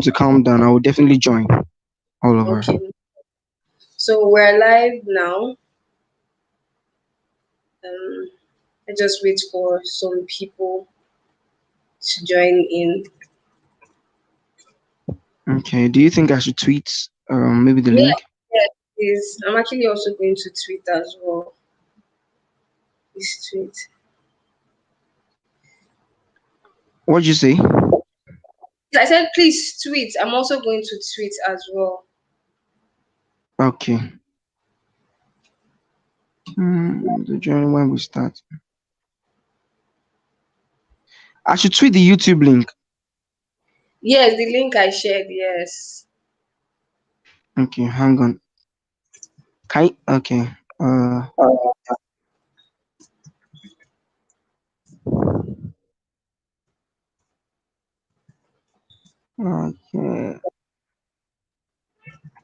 to calm down, I will definitely join all over. Okay. So we're live now. I just wait for some people to join in. Okay. Do you think I should tweet maybe the Yeah, link? yeah, please. I'm actually also going to tweet as well. This tweet. What'd you say? I said, please tweet. I'm also going to tweet as well. Okay. The journey when we start. I should tweet the YouTube link. Yes, the link I shared. Yes. Okay, hang on. Okay. Okay.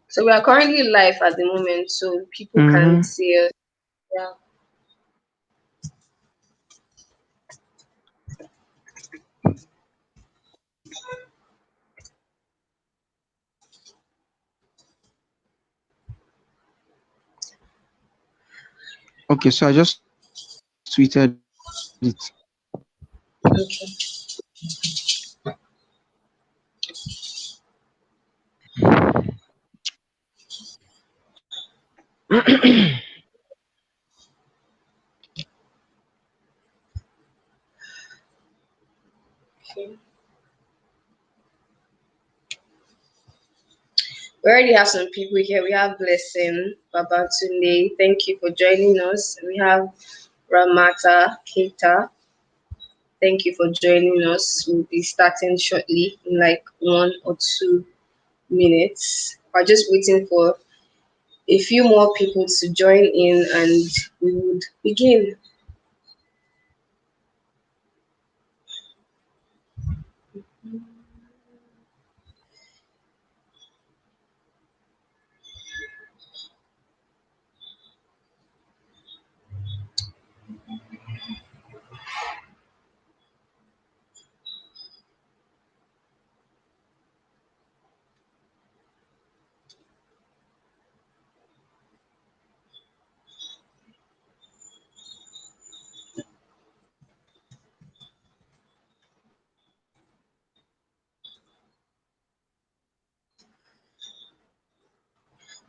So we are currently live at the moment, so people can Mm-hmm. see us. Yeah. Okay, so I just tweeted it. Okay. Okay. We already have some people here. We have Blessing, Babatunde. Thank you for joining us. We have Ramata Keita. Thank you for joining us. We'll be starting shortly in like 1 or 2 minutes. We're just waiting for a few more people to join in and we would begin.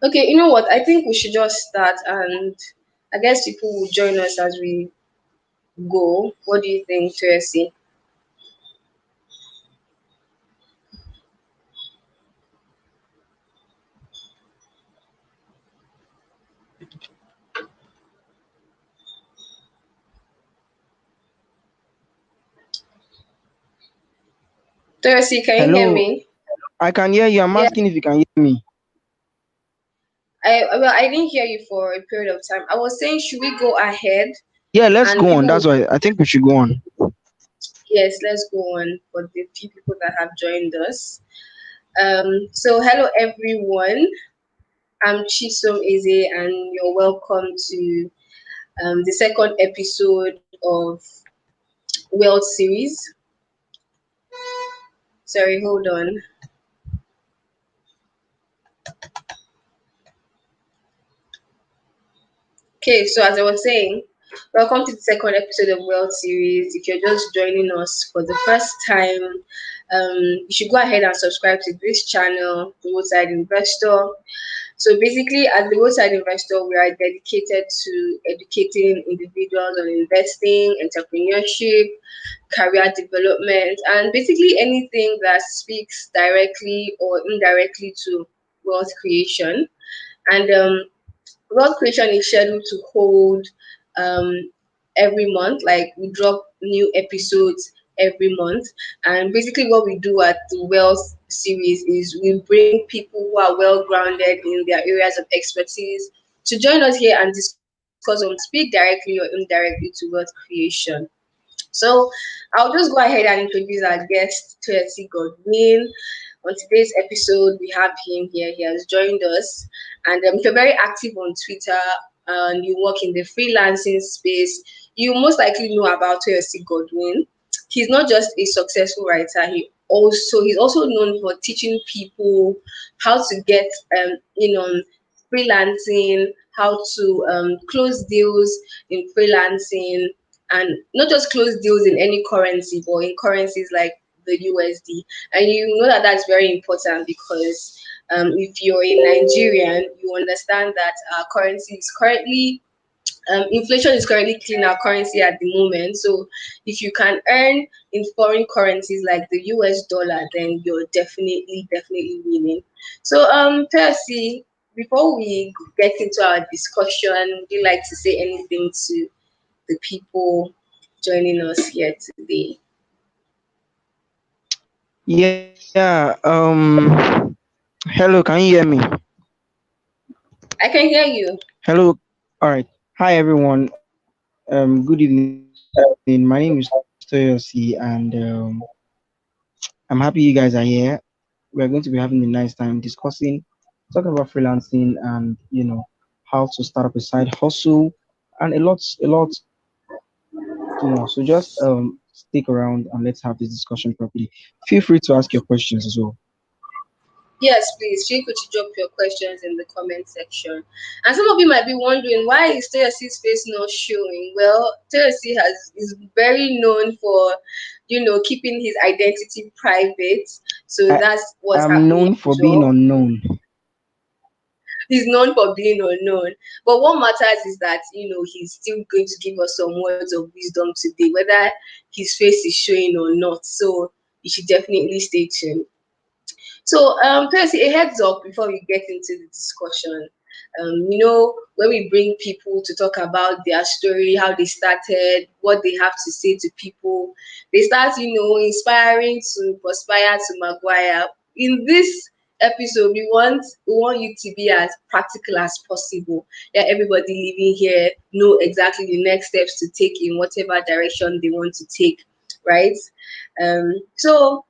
Okay, you know what? I think we should just start and I guess people will join us as we go. What do you think, Toyosi? Toyosi, can you hear Hello, me? I can hear you. I'm Yeah, asking if you can hear me. I didn't hear you for a period of time. I was saying, should we go ahead Yeah, let's and go on. people will, That's why I think we should go on. yes, let's go on for the few people that have joined us. So hello everyone. I'm Chisom Eze and you're welcome to the second episode of World Series. Sorry, hold on. Okay, so as I was saying, welcome to the second episode of World Series. If you're just joining us for the first time, you should go ahead and subscribe to this channel, The Roadside Investor. So basically, as the Roadside Investor, we are dedicated to educating individuals on investing, entrepreneurship, career development, and basically anything that speaks directly or indirectly to wealth creation. And wealth creation is scheduled to hold um, every month. Like we drop new episodes every month, and basically what we do at the wealth series is we bring people who are well grounded in their areas of expertise to join us here and discuss on speak directly or indirectly to wealth creation. So I'll just go ahead and introduce our guest, Toyosi Godwin. On today's episode, we have him here. He has joined us. And if you're very active on Twitter and you work in the freelancing space, you most likely know about Toyosi Godwin. He's not just a successful writer, he also he's also known for teaching people how to get in on freelancing, how to close deals in freelancing, and not just close deals in any currency, but in currencies like the USD. And you know that that's very important because if you're a Nigerian, you understand that our currency is currently inflation is currently killing our currency at the moment. So if you can earn in foreign currencies like the US dollar, then you're definitely winning. So Percy, before we get into our discussion, would you like to say anything to the people joining us here today? Yeah. Hello. Can you hear me? I can hear you. Hello. All right. Hi, everyone. Good evening. My name is Toyosi, and I'm happy you guys are here. We're going to be having a nice time discussing, talking about freelancing, and how to start up a side hustle, and a lot more. So just stick around and let's have this discussion properly. Feel free to ask your questions as well. Yes, please feel free to drop your questions in the comment section. And some of you might be wondering why is TLC's face not showing? Well, TLC has is very known for, keeping his identity private. So I that's what's am happening known for as being well. unknown. He's known for being unknown. But what matters is that he's still going to give us some words of wisdom today, whether his face is showing or not. So you should definitely stay tuned. So, Percy, a heads up before we get into the discussion. When we bring people to talk about their story, how they started, what they have to say to people, they start, inspiring to Perspire to Maguire. In this episode, we want you to be as practical as possible. Let everybody living here know exactly the next steps to take in whatever direction they want to take, right? So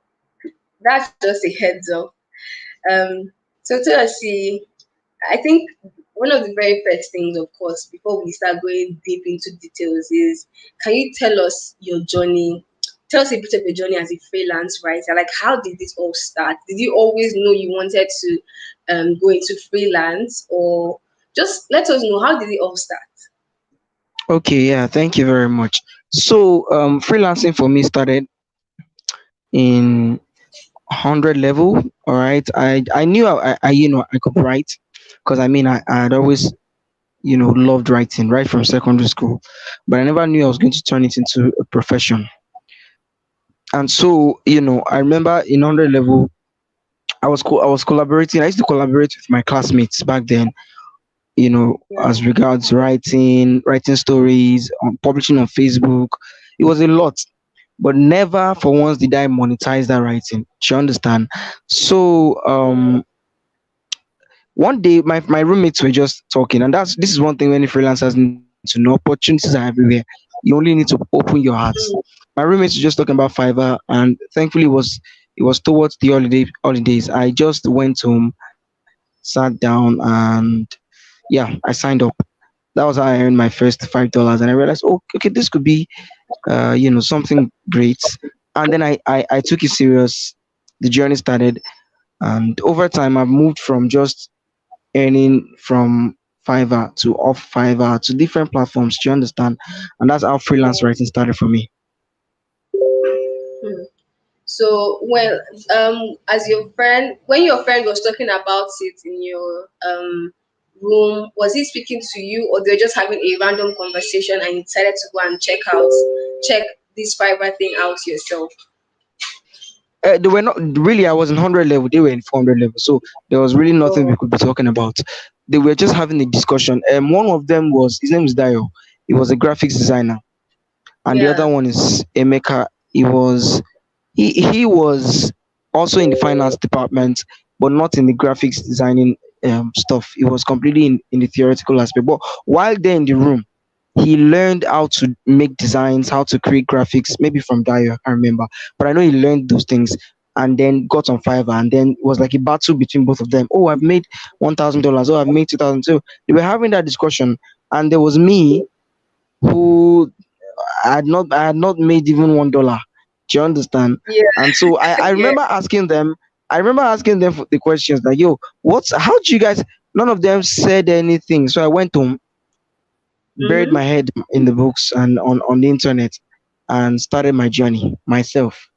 that's just a heads up. um, so to us, see, I think one of the very first things, of course, before we start going deep into details, is can you tell us your journey? Tell us a bit of your journey as a freelance writer. Like, how did this all start? Did you always know you wanted to go into freelance, or just let us know how did it all start? Okay, yeah, thank you very much. So, freelancing for me started in 100 level. All right, I knew I could write because I had always loved writing right from secondary school, but I never knew I was going to turn it into a profession. And so I remember in 100 level, I was collaborating. I used to collaborate with my classmates back then. Yeah. As regards writing stories, publishing on Facebook. It was a lot, but never for once did I monetize that writing. Do you understand? So one day my roommates were just talking, and this is one thing many freelancers need to know: opportunities are everywhere. You only need to open your hearts. Mm, My roommates were just talking about Fiverr, and thankfully it was towards the holidays. I just went home, sat down, and yeah, I signed up. That was how I earned my first $5, and I realized, oh, okay, this could be something great. And then I took it serious. The journey started, and over time I've moved from just earning from Fiverr to off Fiverr to different platforms. Do you understand? And that's how freelance yeah. writing started for me. Hmm. So as your friend, when your friend was talking about it in your room, was he speaking to you, or they were just having a random conversation and you decided to go and check this Fiverr thing out yourself? They were not really. I was in 100 level. They were in 400 level. So there was really nothing we Oh, could be talking about. They were just having a discussion. One of them was his name is Dio. He was a graphics designer, and the other yeah. one is Emeka. He was also in the finance department, but not in the graphics designing stuff. He was completely in the theoretical aspect. But while they're in the room, he learned how to make designs, how to create graphics, maybe from Dio, I can't remember. But I know he learned those things and then got on Fiverr, and then it was like a battle between both of them. Oh, I've made $1,000. Oh, I've made 2,000. So they were having that discussion, and there was me who I had not made even $1. Do you understand? Yeah. And so I Yeah. remember asking them. I remember asking them for the questions like, "Yo, what's how do you guys?" None of them said anything. So I went home, buried Mm-hmm. my head in the books and on the internet, and started my journey myself.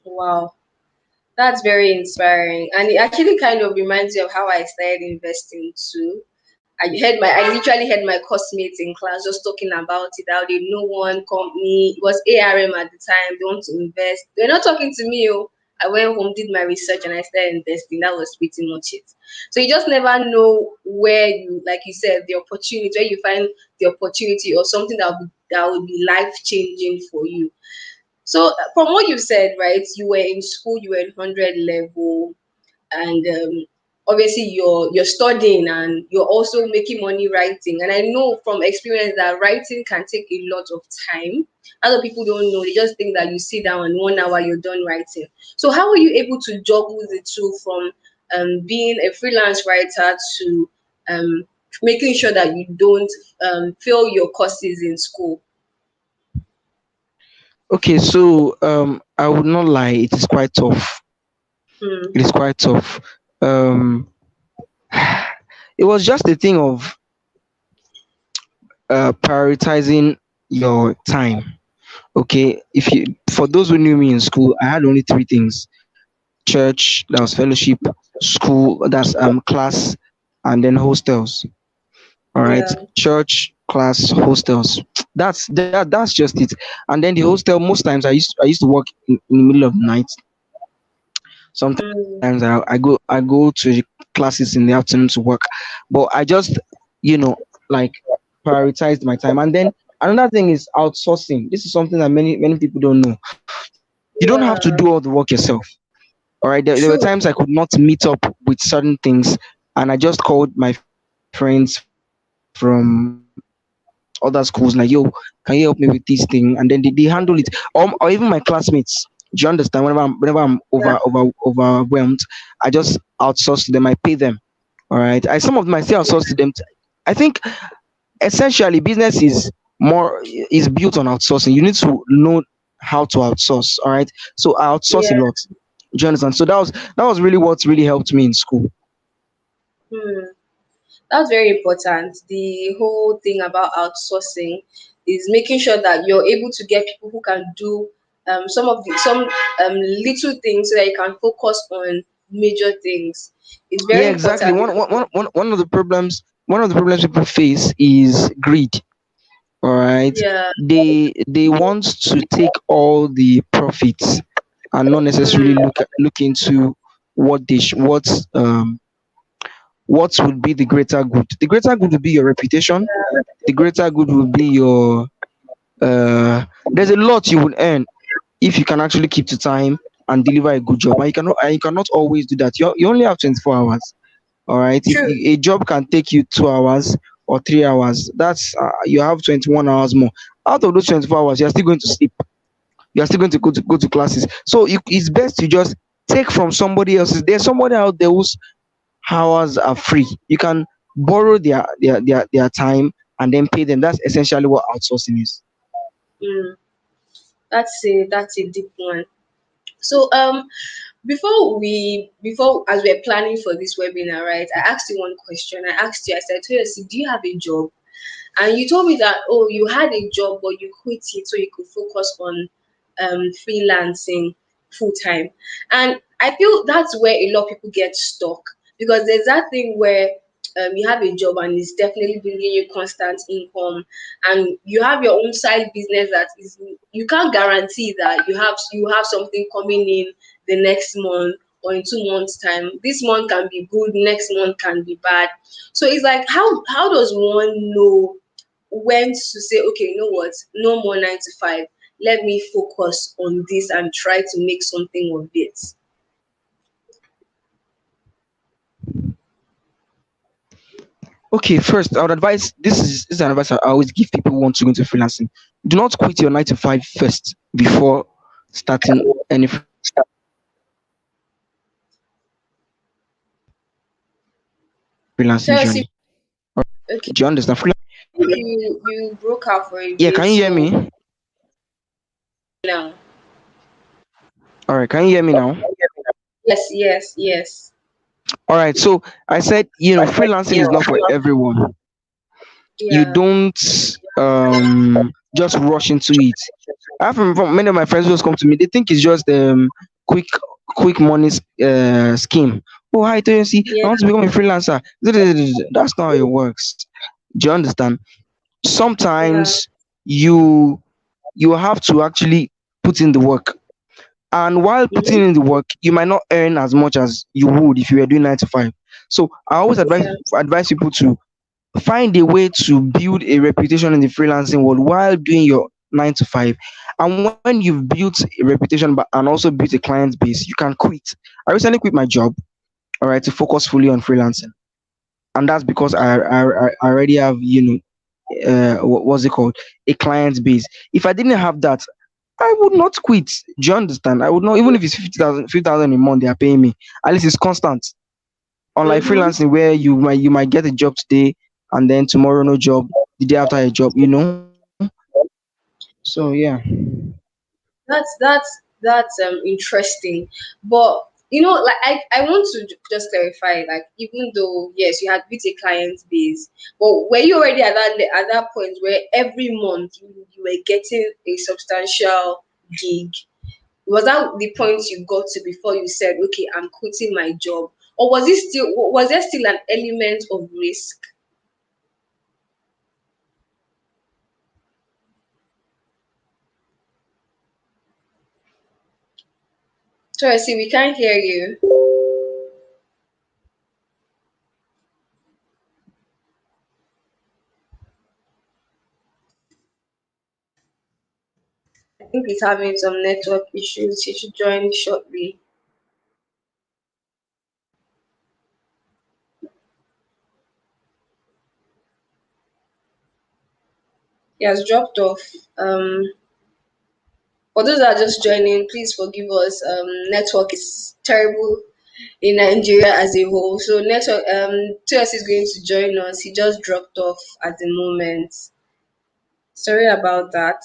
Wow. That's very inspiring. And it actually kind of reminds me of how I started investing too. I literally had my classmates in class just talking about it, how they know one company, it was ARM at the time, they want to invest. They're not talking to me. Oh. I went home, did my research, and I started investing. That was pretty much it. So you just never know where you, like you said, the opportunity, where you find the opportunity or something that would be life changing for you. So from what you said, right, you were in school, you were in 100 level, and obviously you're studying and you're also making money writing. And I know from experience that writing can take a lot of time. Other people don't know, they just think that you sit down and 1 hour you're done writing. So how are you able to juggle the two, from being a freelance writer to um, making sure that you don't fail your courses in school? Okay, so I would not lie, it is quite tough. Hmm. It is quite tough. Um, it was just a thing of prioritizing your time. Okay, if you for those who knew me in school, I had only three things: church, that was fellowship; school, that's class; and then hostels. All right, Yeah. church, class, hostels. That's just it. And then the hostel. Most times, I used to work in the middle of the night. Sometimes Hmm. I go to the classes in the afternoon to work, but I just like prioritized my time. And then another thing is outsourcing. This is something that many people don't know. You don't have to do all the Yeah. work yourself. All right, there were times I True. could not meet up with certain things, and I just called my friends from other schools like, yo, can you help me with this thing? And then they handle it. Or even my classmates. Do you understand? Whenever I'm Yeah. overwhelmed, I just outsource to them. I pay them. All right. I some of them I still outsource to them. I think essentially business is built on outsourcing. You need to know how to outsource. All right. So I outsource a Yeah. lot. Do you understand? So that was really what really helped me in school. Hmm. That's very important. The whole thing about outsourcing is making sure that you're able to get people who can do some little things so that you can focus on major things. It's very Yeah, exactly. important. One of the problems people face is greed. All right. Yeah. They want to take all the profits and not necessarily Mm, look into what would be the greater good. The greater good would be your reputation. The greater good would be your there's a lot you would earn if you can actually keep to time and deliver a good job. And you cannot always do that. You only have 24 hours. All right. If true. a job can take you 2 hours or 3 hours, that's you have 21 hours more. Out of those 24 hours, you're still going to sleep. You're still going to go to classes. So it's best to just take from somebody else's. There's somebody out there whose hours are free. You can borrow their time and then pay them. That's essentially what outsourcing is. Mm, that's a deep one. So before, as we're planning for this webinar, right? I asked you one question. I asked you, I said, Toyosi, do you have a job? And you told me that, oh, you had a job, but you quit it so you could focus on freelancing full time. And I feel that's where a lot of people get stuck, because there's that thing where you have a job and it's definitely bringing you constant income, and you have your own side business that is, you can't guarantee that you have something coming in the next month or in 2 months time. This month can be good, next month can be bad. So it's like, how does one know when to say, okay, you know what, no more 9 to 5, let me focus on this and try to make something of it? Okay, first I would advise this is an advice I always give people who want to go into freelancing. Do not quit your 9 to 5 first before starting any freelancing journey. All right. Do you understand? Freelancing is not So do you see, understand? Freelancing is not okay, yeah, you broke out for a can bit, you hear so me? now. All right, can you hear me now? Yes, yes, yes. All right, so I said, freelancing is not for everyone. You Yeah. don't just rush into it. I have from many of my friends who just come to me, they think it's just quick quick money scheme. Oh, hi Toyosi, Yeah. I want to become a freelancer. That's not how it works. Do you understand? Yeah. Sometimes you you have to actually put in the work. And while putting in Mm-hmm. the work, you might not earn as much as you would if you were doing 9 to 5. So I always Yeah. advise people to find a way to build a reputation in the freelancing world while doing your 9 to 5. And when you've built a reputation and also built a client base, you can quit. I recently quit my job, all right, to focus fully on freelancing. And that's because I already have, what's it called? A client base. If I didn't have that, I would not quit. Do you understand? I would not, even if it's 50,000 a month they are paying me. At least it's constant. Unlike Mm-hmm. freelancing where you might get a job today and then tomorrow no job, the day after a job. So yeah. That's interesting, but like I want to just clarify, like even though yes you had built a client base, but were you already at that point where every month you were getting a substantial gig? Was that the point you got to before you said, okay, I'm quitting my job, or was there still an element of risk? Sorry, see, we can't hear you. I think he's having some network issues. He should join shortly. He has dropped off. For those that are just joining, please forgive us. Network is terrible in Nigeria as a whole. So network TS is going to join us. He just dropped off at the moment. Sorry about that.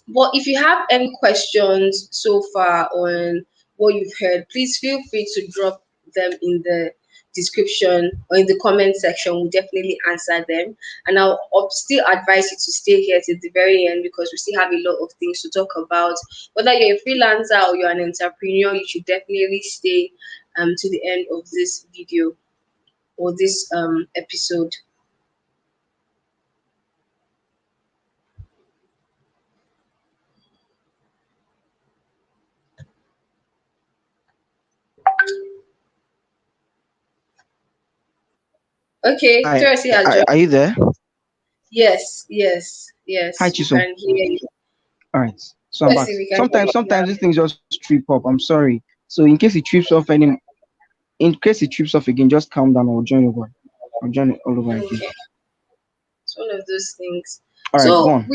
But if you have any questions so far on what you've heard, please feel free to drop them in the description or in the comment section. We'll definitely answer them. And I'll still advise you to stay here till the very end because we still have a lot of things to talk about. Whether you're a freelancer or you're an entrepreneur, you should definitely stay to the end of this video or this episode. Okay, Hi, Tracy has joined. are you there? Yes, yes, Hi yes, we Chisom. can hear you. All right. So I'm back. Tracy, we can hear Sometimes you now. sometimes these things just trip up. I'm sorry. So in case it trips off again, just calm down. I'll join over. I'll join it all over again. Okay, it's one of those things. All right, go So on.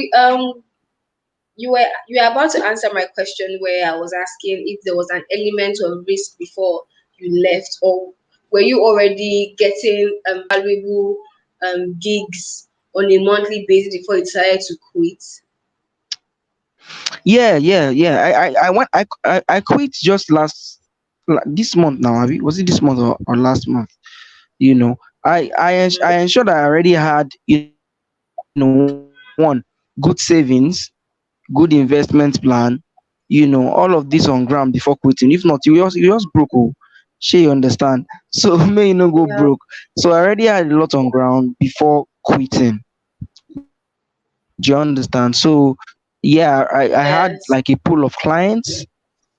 you were about to answer my question where I was asking if there was an element of risk before you left, or were you already getting valuable gigs on a monthly basis before you decided to quit? Yeah. I quit just this month now. Was it this month or last month? You know, I Mhm. ensured I already had, one, good savings, good investment plan, all of this on ground before quitting. If not, you just broke. Oh, sure you understand. So may you not go broke. Yeah. So I already had a lot on ground before quitting. Do you understand? So yeah, I had like a pool of Yes. clients,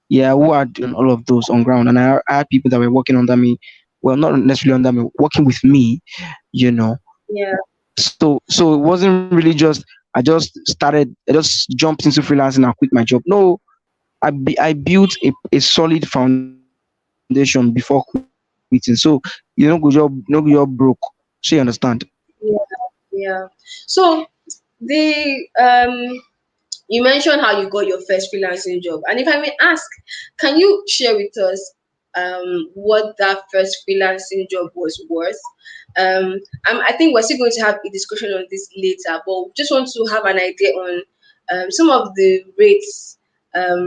yeah, who are doing all of those on ground, and I had people that were working under me. Well, not necessarily under me, working with me, you know. Yeah. So it wasn't really just I just jumped into freelancing and quit my job. No, I built a solid foundation before quitting. So no go job broke. She understand. Yeah. Yeah. So the you mentioned how you got your first freelancing job, and if I may ask, can you share with us what that first freelancing job was worth? I think we're still going to have a discussion on this later, but just want to have an idea on some of the rates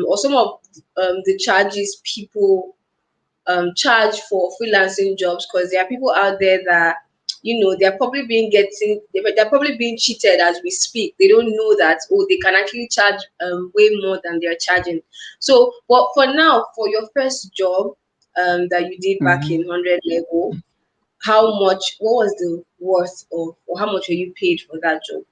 or some of the charges people charge for freelancing jobs, because there are people out there that they're probably they're probably being cheated as we speak. They don't know that, oh, they can actually charge way more than they're charging. So, but for now, for your first job that you did back in Mhm. 100 level, how much, what was the worth of, or how much were you paid for that job?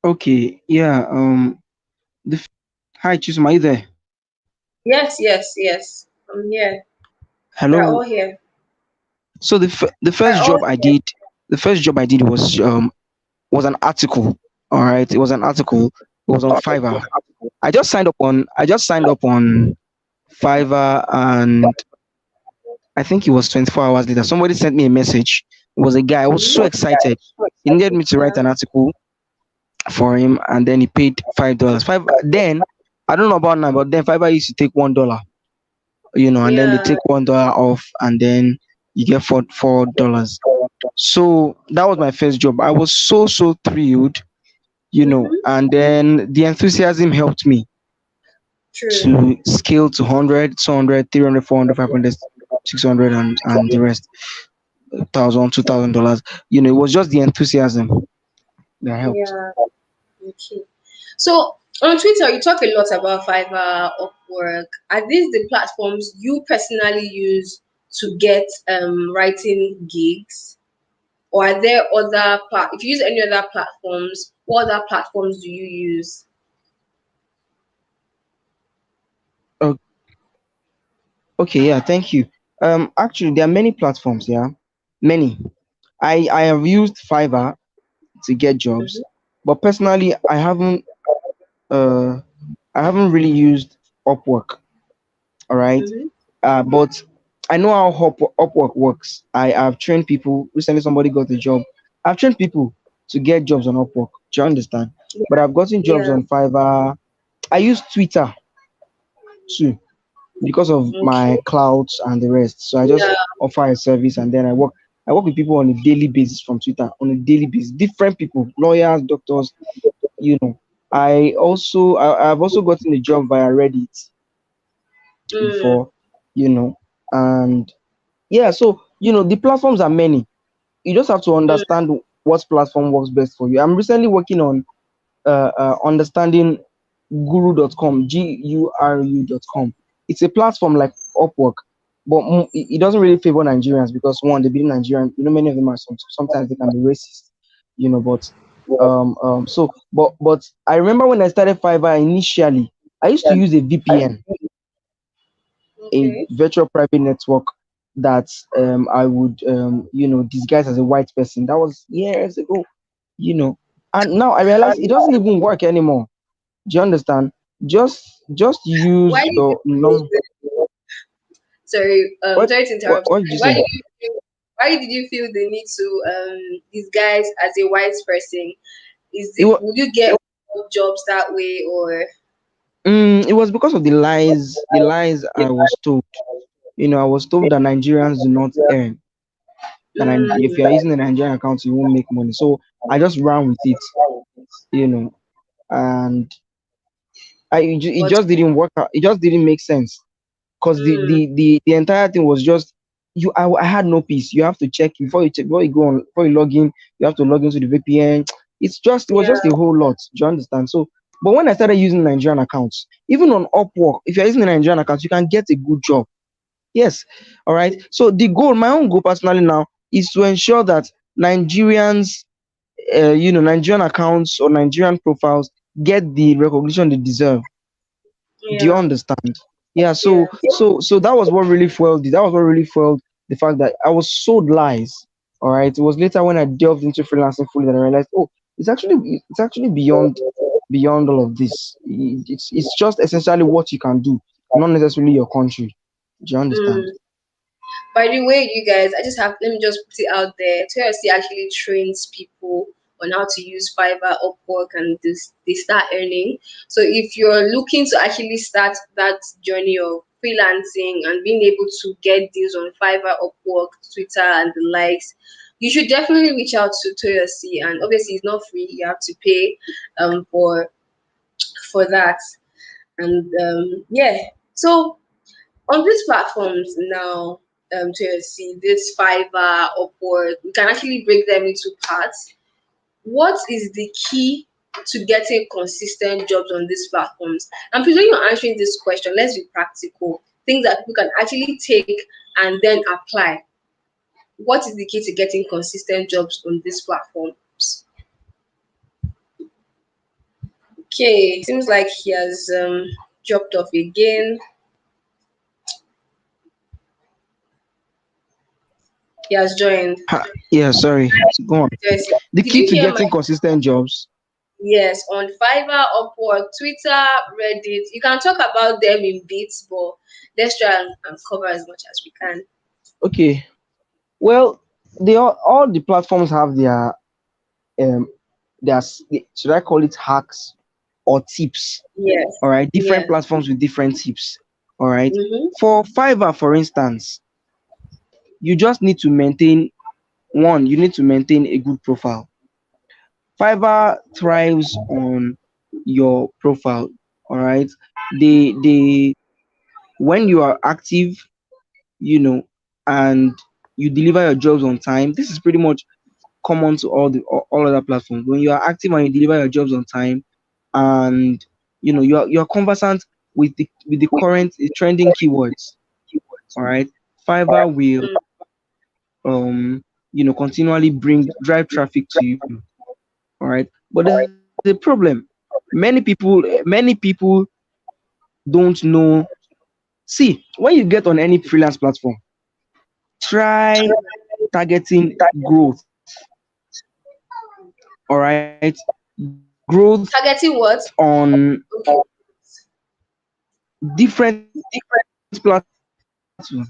Okay, yeah. Hi, Chisholm, are you there? Yes, yes, yes, I'm here. We're all Hello. here. So the We're first all job I here. did, the first job I did was an article. All right, it was an article. It was on Fiverr. I just signed up on Fiverr, and I think it was 24 hours later. Somebody sent me a message. It was a guy. I was so Mhm. excited. He needed me to write Yeah. an article for him, and then he paid $5. Five then I don't know about now, but then Fiverr used to take $1, and then they Yeah. take $1 off, and then you get $4. So that was my first job. I was so thrilled, Mm-hmm. and then the enthusiasm helped me True. to scale to 100, 200, 300, 400, 500, 600, and the rest, $1,000, $2,000. It was just the enthusiasm that helped. Yeah. Okay. So on Twitter, you talk a lot about Fiverr, Upwork. Are these the platforms you personally use to get writing gigs? Or are there other if you use any other platforms, what other platforms do you use? O- Okay, yeah, thank you. Actually, there are many platforms. Yeah, many. I have used Fiverr to get jobs, Mm-hmm. but personally, uh I haven't really used Upwork. All right. Mm-hmm. But I know how Upwork works. I have trained people. Recently, somebody got a job. I've trained people to get jobs on Upwork. Do you understand? But I've gotten jobs Yeah. on Fiverr. I use Twitter too because of Okay. my clouds and the rest. So I just Yeah. offer a service, and then I work with people on a daily basis from Twitter, on a daily basis. Different people, lawyers, doctors. You know. I've also gotten a job via Reddit Mm, before. You know, and yeah, so the platforms are many. You just have to mm, understand what platform works best for you. I'm recently working on understanding guru.com, guru.com. It's a platform like Upwork, but it doesn't really favor Nigerians because one, they believe Nigerian, many of them are sometimes they can be racist, but but I remember when I started Fiverr initially, I used to use a VPN, a okay. virtual private network that I would disguise as a white person. That was years ago, you know. And now I realize it doesn't even work anymore. Do you understand? Just Why use did you your num. sorry, What sorry to what interrupt. what did you Why say? did you why did you feel the need to disguise as a white person? Is It it was would you get more jobs that way, or it was because of the lies I was told. I was told that Nigerians do not earn. That if you are mm, using a Nigerian account, you won't make money. So I just ran with it, you know, and it but just didn't work out. It just didn't make sense because mm, the entire thing was just I had no peace. You have to check before you go on, before you log in, you have to log into the VPN. It was yeah, just a whole lot. Do you understand? So but when I started using Nigerian accounts, even on Upwork, if you're using a Nigerian account, you can get a good job. Yes. All right. So my own goal personally now is to ensure that Nigerians, Nigerian accounts or Nigerian profiles get the recognition they deserve. Do you yeah, understand? Yeah, yeah, so that was what really fueled it. That was what really fueled the fact that I was sold lies. All right. It was later when I delved into freelancing fully that I realized, oh, it's actually beyond all of this. It's just essentially what you can do, not necessarily your country. Do you understand? mm. By the way, you guys, let me just put it out there. TLC actually trains people on how to use Fiverr, Upwork, and they start earning. So if you're looking to actually start that journey of freelancing and being able to get deals on Fiverr, Upwork, Twitter, and the likes, you should definitely reach out to Toyosi, and obviously it's not free. You have to pay for that. And yeah, so on these platforms now, Toyosi, this Fiverr, Upwork, we can actually break them into parts. What is the key to getting consistent jobs on these platforms? And please, when you're answering this question, let's be practical. Things that people can actually take and then apply. What is the key to getting consistent jobs on these platforms? Okay, seems like he has dropped off again. He has joined. Yeah, sorry. Go on. Yes. The Did key you to hear my getting consistent jobs. yes on Fiverr, Upwork, Twitter, Reddit? You can talk about them in bits, but let's try and cover as much as we can. Okay. Well, all the platforms have um should I call it hacks or tips? Yes. All right, different Yes. platforms with different tips. All right. Mm-hmm. For Fiverr, for instance, you just need to maintain one. You need to maintain a good profile. Fiverr thrives on your profile. All right. They when you are active, you know, and you deliver your jobs on time. This is pretty much common to all other platforms. When you are active and you deliver your jobs on time, and you're conversant with the current trending keywords. All right, Fiverr will continually bring drive traffic to you. All right, but there's a problem. Many people don't know. See, when you get on any freelance platform, try targeting growth. All right, growth Targeting what? on Okay. different platforms.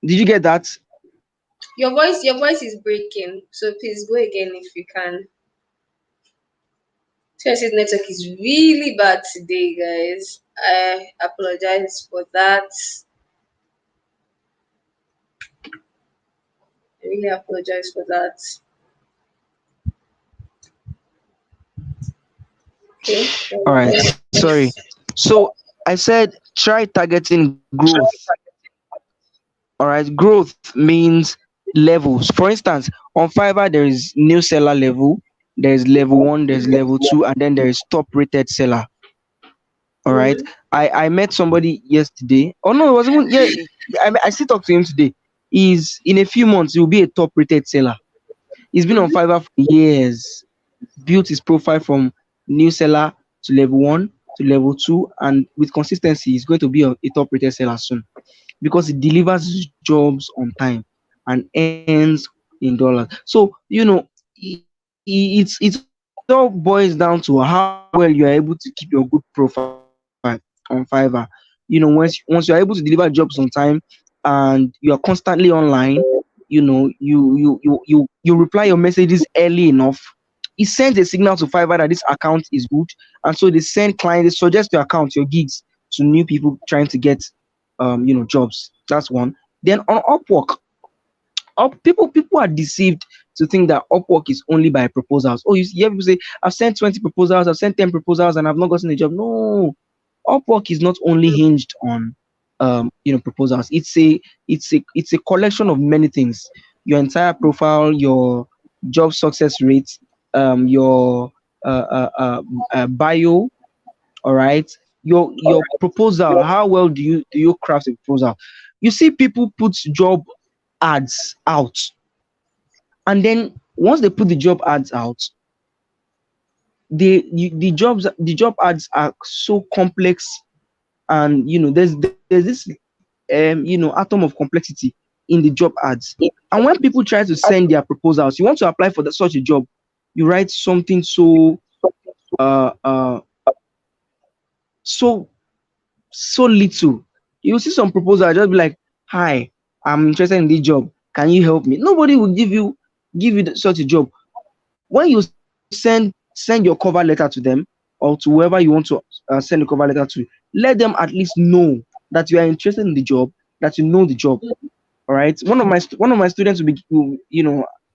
Did you get that? Your voice is breaking. So please go again if you can. Tennessee's network is really bad today, guys. I apologize for that. I really apologize for that. Okay. All right, sorry. So I said try targeting growth. All right, growth means levels. For instance, on Fiverr there is new seller level, there is level one, there's level two, and then there is top rated seller. All right. Mm-hmm. I met somebody yesterday. Oh no, it wasn't even, yeah. I still talk to him today. He's in a few months he will be a top rated seller. He's been on Mm-hmm. Fiverr for years, built his profile from new seller to level one to level two, and with consistency, he's going to be a top rated seller soon because he delivers his jobs on time and earns in dollars. So it's all boils down to how well you are able to keep your good profile on Fiverr. Once you're able to deliver jobs on time and you are constantly online, you reply your messages early enough. It sends a signal to Fiverr that this account is good, and so they send clients, they suggest your account, your gigs to new people trying to get jobs. That's one. Then on Upwork, people are deceived to think that Upwork is only by proposals. Oh, you hear people say, I've sent 20 proposals, I've sent 10 proposals, and I've not gotten a job. No, Upwork is not only hinged on proposals. It's a collection of many things. Your entire profile, your job success rate, your bio, all right, your proposal. How well do you craft a proposal? You see people put job ads out, and then once they put the job ads out, the job ads are so complex, and there's this atom of complexity in the job ads. And when people try to send their proposals, you want to apply for such a job, you write something uh uh so little. You see some proposal just be like, hi, I'm interested in this job, can you help me? Nobody will give you such a job. When you send your cover letter to them, or to whoever you want to send the cover letter to, let them at least know that you are interested in the job, that you know the job. All right, one of my students will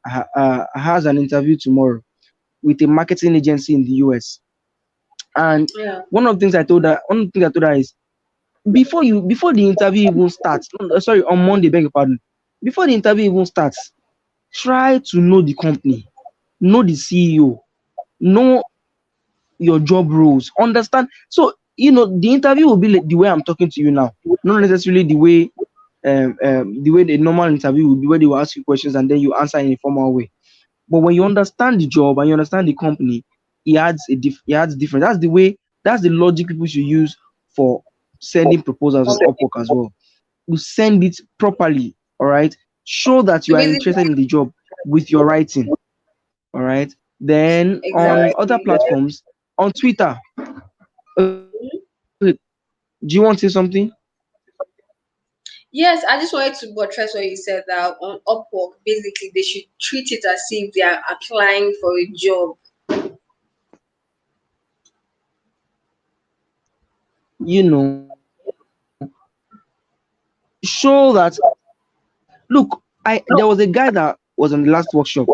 has an interview tomorrow with a marketing agency in the US. And Yeah. one of the things I told her is, before the interview even starts, no, sorry, on Monday, beg your pardon, before the interview even starts, try to know the company, know the CEO, know your job roles, understand. So the interview will be like the way I'm talking to you now, not necessarily the way the normal interview will be, where they will ask you questions and then you answer in a formal way. But when you understand the job and you understand the company, it adds different. That's the logic people should use for sending proposals on Upwork as well. You send it properly, all right? Show that So you are basically, interested in the job with your writing, all right? Then on other exactly. platforms, on Twitter, okay, do you want to say something? Yes, I just wanted to buttress what you said that on Upwork, basically they should treat it as if they are applying for a job. You know, show that, look, I there was a guy that was on the last workshop.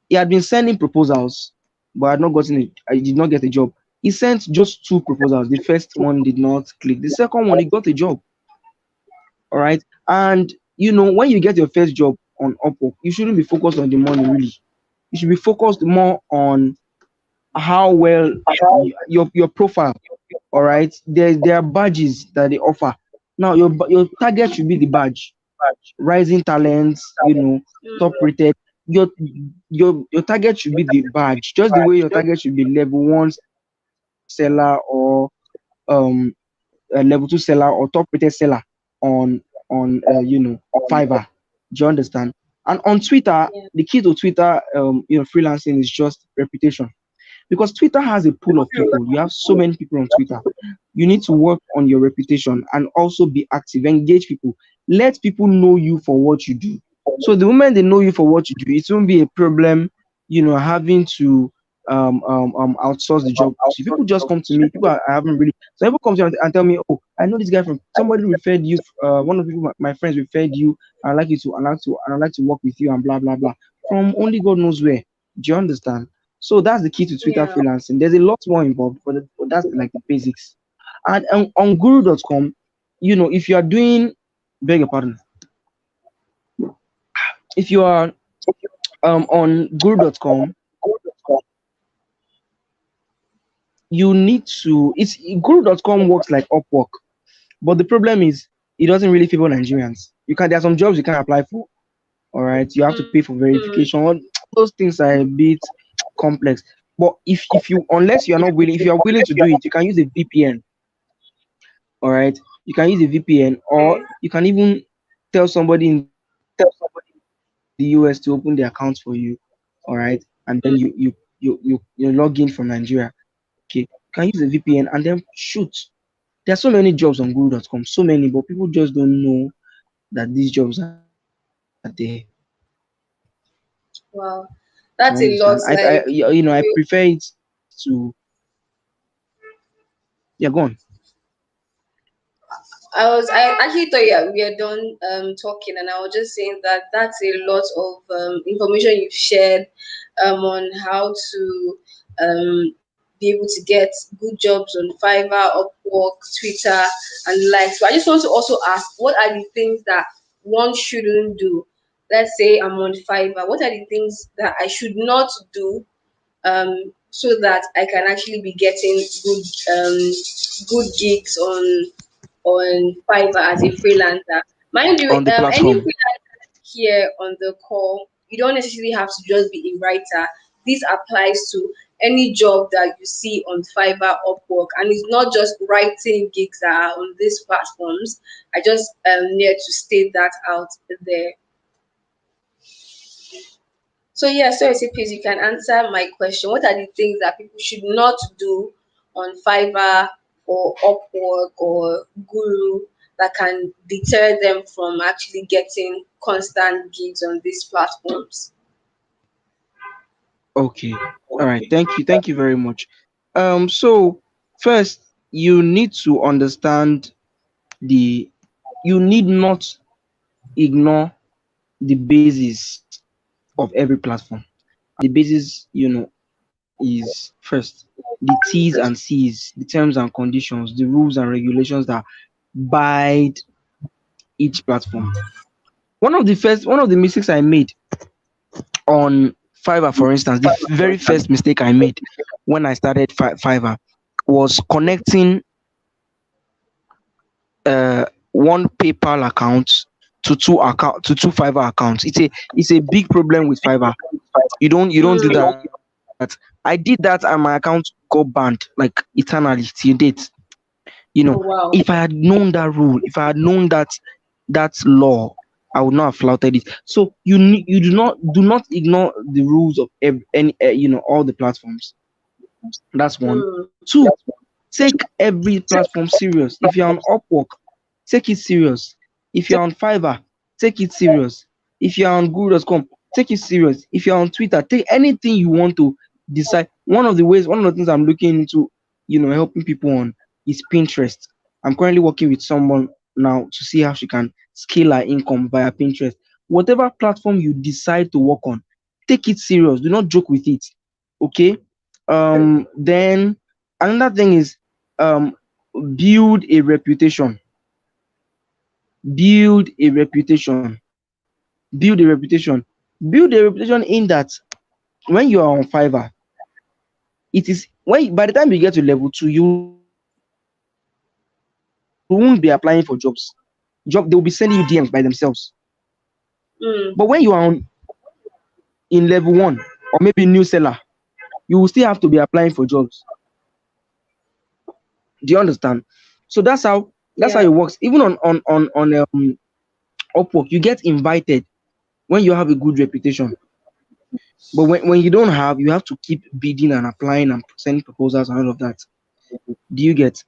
He had been sending proposals, but had not gotten it. I did not get a job. He sent just two proposals. The first one did not click. The second one, he got a job. All right. And when you get your first job on Upwork, you shouldn't be focused on the money really. You should be focused more on how well your profile. All right. There are badges that they offer. Now your target should be the badge. Rising talents, top Mm, rated. Your your target should be the badge, just the way your target should be level one seller or um level two seller or top rated seller on Fiverr. Do you understand? And on Twitter, yeah. the key to Twitter, freelancing is just reputation, because Twitter has a pool of people. You have so many people on Twitter. You need to work on your reputation and also be active, engage people, let people know you for what you do. So the moment they know you for what you do, it won't be a problem, having to outsource the job. So people just come to me. People I haven't really. So people come to me and tell me, oh, I know this guy from somebody referred you. One of the people, my friends referred you. I'd like you to, I'd like to work with you and blah blah blah. From only God knows where. Do you understand? So that's the key to Twitter Yeah. freelancing. There's a lot more involved, but that's like the basics. And on guru.com, if you are doing, beg your pardon, if you are on guru.com, you need to, guru.com works like Upwork, but the problem is it doesn't really favor Nigerians. There are some jobs you can't apply for. All right, you have to pay for Mm, verification. Those things are a bit complex. But if you unless you are not willing, if you are willing to do it, you can use a VPN. All right, you can use a VPN, or okay. you can even tell somebody in the US to open the account for you. All right, and then you log in from Nigeria. Okay, you can use a VPN and then shoot. There are so many jobs on Google.com, so many, but people just don't know that these jobs are there. Do you Wow. understand? That's a lot. Like, I prefer it to, yeah, go on. I actually thought, yeah, we are done talking, and I was just saying that that's a lot of information you've shared on how to be able to get good jobs on Fiverr, Upwork, Twitter, and the like. So I just want to also ask, what are the things that one shouldn't do? Let's say I'm on Fiverr. What are the things that I should not do so that I can actually be getting good gigs on Fiverr as a freelancer. Mind you, On the any platform. freelancer here on the call, you don't necessarily have to just be a writer. This applies to any job that you see on Fiverr, Upwork, and it's not just writing gigs that are on these platforms. I just need to state that out there. So yeah, so I say please you can answer my question. What are the things that people should not do on Fiverr or Upwork or Guru that can deter them from actually getting constant gigs on these platforms? Okay. All right. Thank you very much. So first, you need to understand the you need not ignore the basis. of every platform. The basis, is first the T's and C's, the terms and conditions, the rules and regulations that guide each platform. One of the mistakes I made on Fiverr, for instance, the very first mistake I made when I started Fiverr was connecting one PayPal account to two Fiverr accounts. It's a big problem with Fiverr. You don't do Mm. that. I did that and my account got banned like eternally till date. Oh If I wow. had known that rule, if I had known that law, I would not have flouted it. So you do not ignore the rules of any all the platforms. That's one. Mm. Two, take every platform serious. If you're on Upwork, take it serious. If you're on Fiverr, take it serious. If you're on Google.com, take it serious. If you're on Twitter, take anything you want to decide. One of the things I'm looking into, helping people on is Pinterest. I'm currently working with someone now to see how she can scale her income via Pinterest. Whatever platform you decide to work on, take it serious. Do not joke with it. Okay? Then another thing is um build a reputation. Build a reputation. Build a reputation. Build a reputation in that when you are on Fiverr, it is when by the time you get to level two, you won't be applying for jobs. Job They will be sending you DMs by themselves. But when you are Mm. in level one or maybe new seller, you will still have to be applying for jobs. Do you understand? So that's how Yeah. it works. Even on Upwork, you get invited when you have a good reputation. But when you don't have, you have to keep bidding and applying and sending proposals and all of that. Do you get?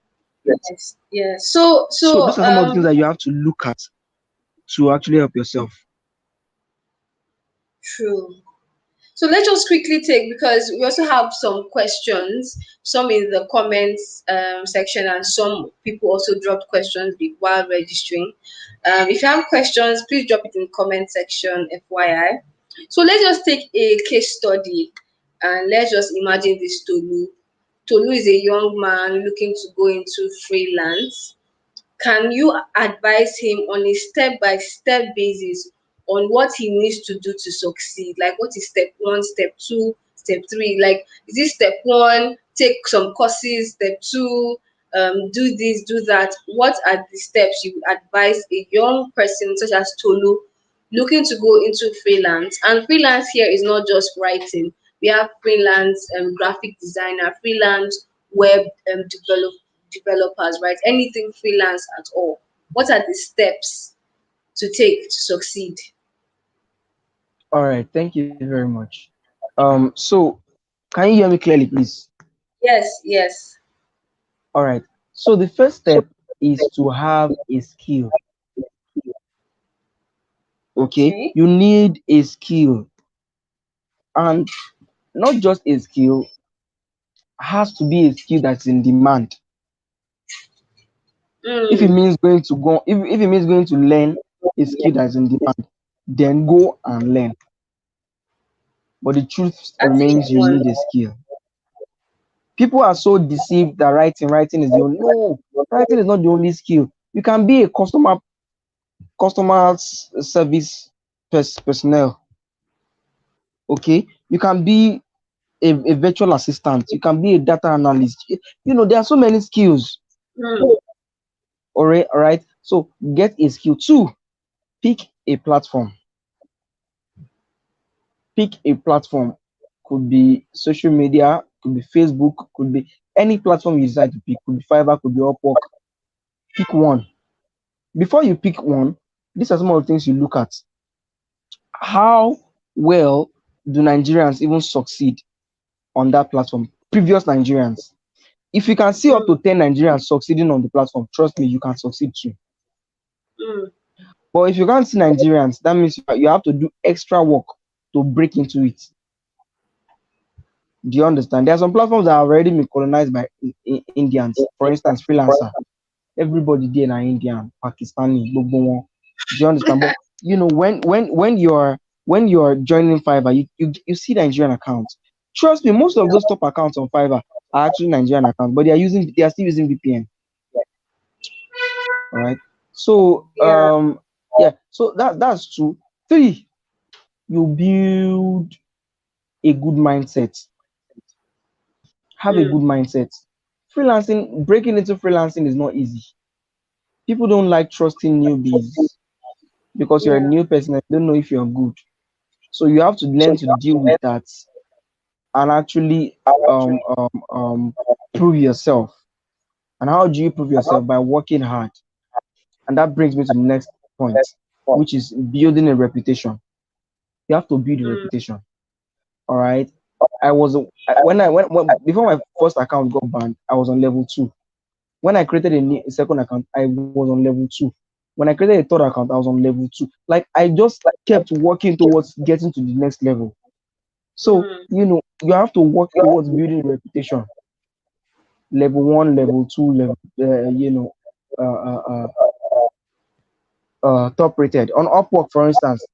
Yes. Yes. So So so those are some of the things that you have to look at to actually help yourself. true. So let's just quickly take, because we also have some questions, some in the comments section, and some people also dropped questions while registering. If you have questions, please drop it in the comment section, FYI. So let's just take a case study, and let's just imagine this Tolu. Tolu is a young man looking to go into freelance. Can you advise him on a step by step basis on what he needs to do to succeed? Like, what is step one, step two, step three? Like, is this step one, take some courses, step two, do this, do that? What are the steps you would advise a young person such as Tolu looking to go into freelance? And freelance here is not just writing. We have freelance graphic designer, freelance web developers, right? Anything freelance at all. What are the steps to take to succeed? All right, thank you very much. So can you hear me clearly, please? Yes, yes. All right. So the first step is to have a skill. Okay, Okay. you need a skill, and not just a skill, has to be a skill that's in demand. If it Mm, means going to go, if it means going to learn a skill that's in demand, then go and learn. But the truth that's a good remains, you one. need a skill. People are so deceived that writing is the only. No, writing is not the only skill. You can be a customer service personnel. Okay, you can be a virtual assistant. You can be a data analyst. There are so many skills. Mm, All right. So get a skill. Two, pick a platform. Pick a platform. Could be social media, could be Facebook, could be any platform you decide to pick. Could be Fiverr, could be Upwork. Pick one. Before you pick one, these are some of the things you look at. How well do Nigerians even succeed on that platform? Previous Nigerians. If you can see up to mm, 10 Nigerians succeeding on the platform, trust me, you can succeed too. mm. But if you can't see Nigerians, that means you have to do extra work to break into it. Do you understand? There are some platforms that have already been colonized by Indians. For instance, Freelancer. Everybody there are Indian, Pakistani, gbogbo wọn. Do you understand? But when you're when you are joining Fiverr, you see Nigerian accounts. Trust me, most of those top accounts on Fiverr are actually Nigerian accounts, but they are still using VPN. All right. So Yeah. yeah, so that's true. Three, you build a good mindset. Have a Mm, good mindset. Freelancing, breaking into freelancing is not easy. People don't like trusting newbies because you're a yeah. new person and don't know if you're good. So you have to learn to deal with that and actually prove yourself. And how do you prove yourself? By working hard. And that brings me to the next point, which is building a reputation. You have to build a Mm, reputation. All right. When before my first account got banned, I was on level two. When I created a second account, I was on level two. When I created a third account, I was on level two. Like I just kept working towards getting to the next level. So, mm. you have to work towards building a reputation. Level one, level two, level, uh, uh, uh, top rated. On Upwork, for instance,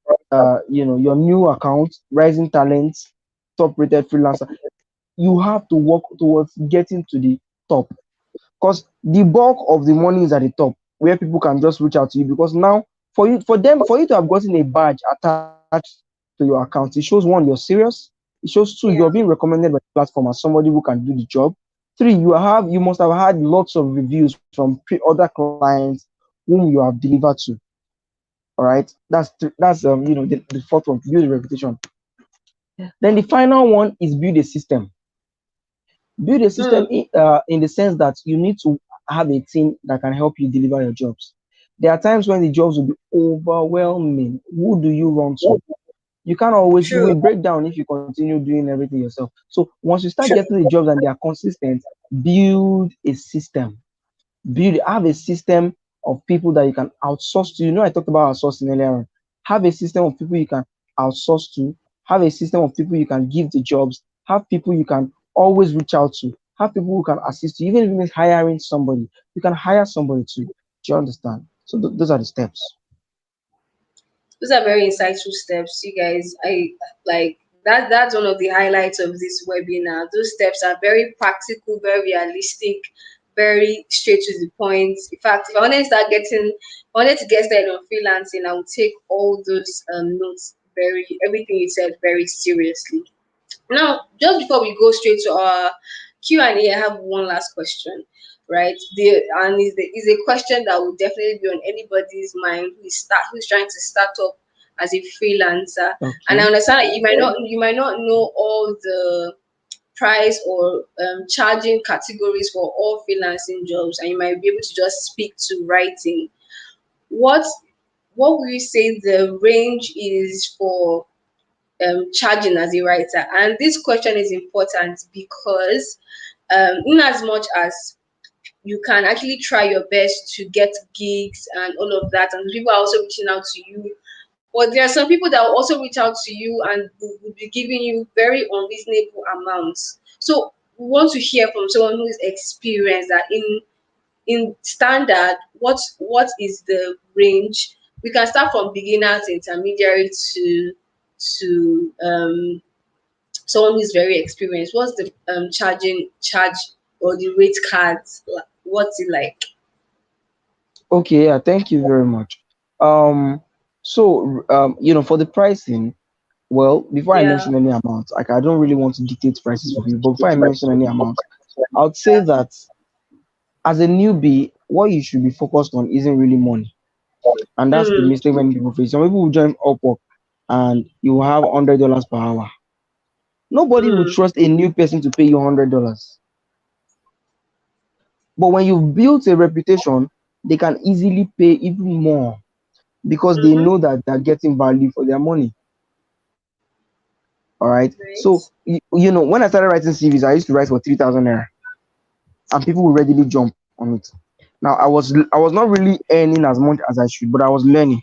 your new account, rising talents, top rated freelancer, you have to work towards getting to the top because the bulk of the money is at the top where people can just reach out to you because now for you to have gotten a badge attached to your account, it shows one, you're serious. It shows two, you're being Yeah. recommended by the platform as somebody who can do the job. Three, you must have had lots of reviews from other clients whom you have delivered to. All right, that's the fourth one, build a reputation. Then the final one is build a system. Build a system Mm, in the sense that you need to have a team that can help you deliver your jobs. There are times when the jobs will be overwhelming. Who do you run to? You can't always, you true. will break down if you continue doing everything yourself. So once you start getting the jobs and they are consistent, build a system. Have a system of people that you can outsource to. I talked about outsourcing earlier on. Have a system of people you can outsource to. Have a system of people you can give the jobs. Have people you can always reach out to. Have people who can assist you. Even if it's hiring somebody, you can hire somebody too. Do you understand? So those are the steps. Those are very insightful steps, you guys. I like that. That's one of the highlights of this webinar. Those steps are very practical, very realistic, very straight to the point. In fact, if I wanted to start getting, if I wanted to get started on freelancing, I would take all those notes very, everything you said very seriously. Now, just before we go straight to our Q&A, I have one last question, right? Is a question that will definitely be on anybody's mind who's trying to start up as a freelancer. And I Okay. understand that you might not know all the price or charging categories for all freelancing jobs, and you might be able to just speak to writing. What what will you say the range is for charging as a writer? And this question is important because, in as much as you can actually try your best to get gigs and all of that, and people are also reaching out to you, but there are some people that will also reach out to you and will be giving you very unreasonable amounts. So we want to hear from someone who is experienced that in standard, what is the range? We can start from beginner to intermediary to someone who's very experienced. What's the charge or the rate cards? What's it like? Okay, yeah, thank you very much. Um, for the pricing, well, before I Yeah. mention any amount, like I don't really want to dictate prices for people, but before I mention any amount, I would say that as a newbie, what you should be focused on isn't really money. And that's the Mm, mistake many people face. Some people will join Upwork and you will have $100 per hour. Nobody will mm, trust a new person to pay you $100. But when you've built a reputation, they can easily pay even more because they mm-hmm. know that they're getting value for their money. All right. Right. So when I started writing CVs, I used to write for 3,000 naira, and people would readily jump on it. Now I was not really earning as much as I should, but I was learning.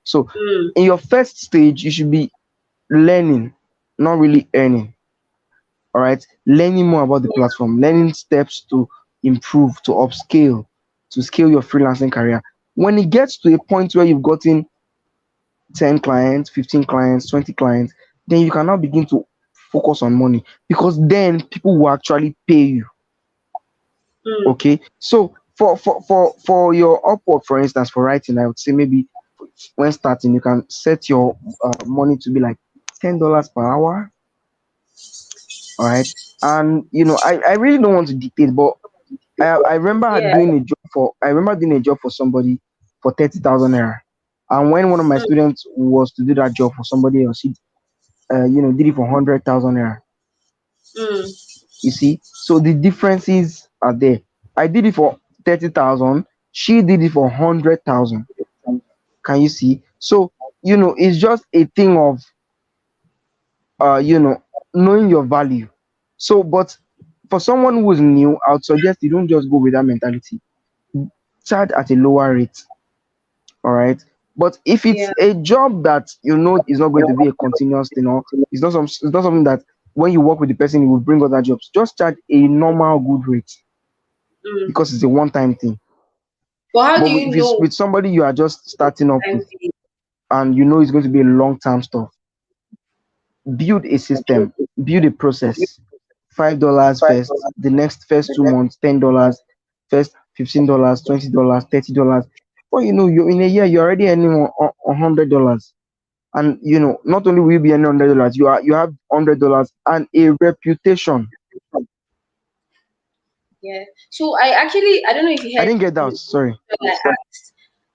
So Mm, in your first stage, you should be learning, not really earning. All right, learning more about the platform, learning steps to improve, to upscale, to scale your freelancing career. When it gets to a point where you've gotten 10 clients, 15 clients, 20 clients, then you can now begin to focus on money, because then people will actually pay you. Mm. Okay. So for your Upwork, for instance, for writing, I would say maybe when starting, you can set your money to be like $10 per hour. All right. And I really don't want to dictate, but I remember Yeah. doing a job for somebody for 30,000 naira. And when one of my Mm. students was to do that job for somebody else, he did it for 100,000 naira. Mm. You see, so the differences are there. I did it for 30,000. She did it for 100,000. Can you see? So it's just a thing of uh, you know, knowing your value. So, but for someone who is new, I would suggest you don't just go with that mentality. Charge at a lower rate. All right. But if it's Yeah. a job that is not going to be a continuous thing, or it's not something that when you work with the person, it will bring other jobs, just charge a normal good rate, Mm. because it's a one-time thing. But how But do if you it's know with somebody you are just starting up time with, fee? and it's going to be a long-term stuff, build a system, build a process. $5 first, the next first 2 months, $10, first $15, $20, $30. Well, you're in a year, you're already earning $100. And not only will you be earning $100, you have $100 and a reputation. Yeah. So I don't know if you I heard didn't get that. the Sorry. question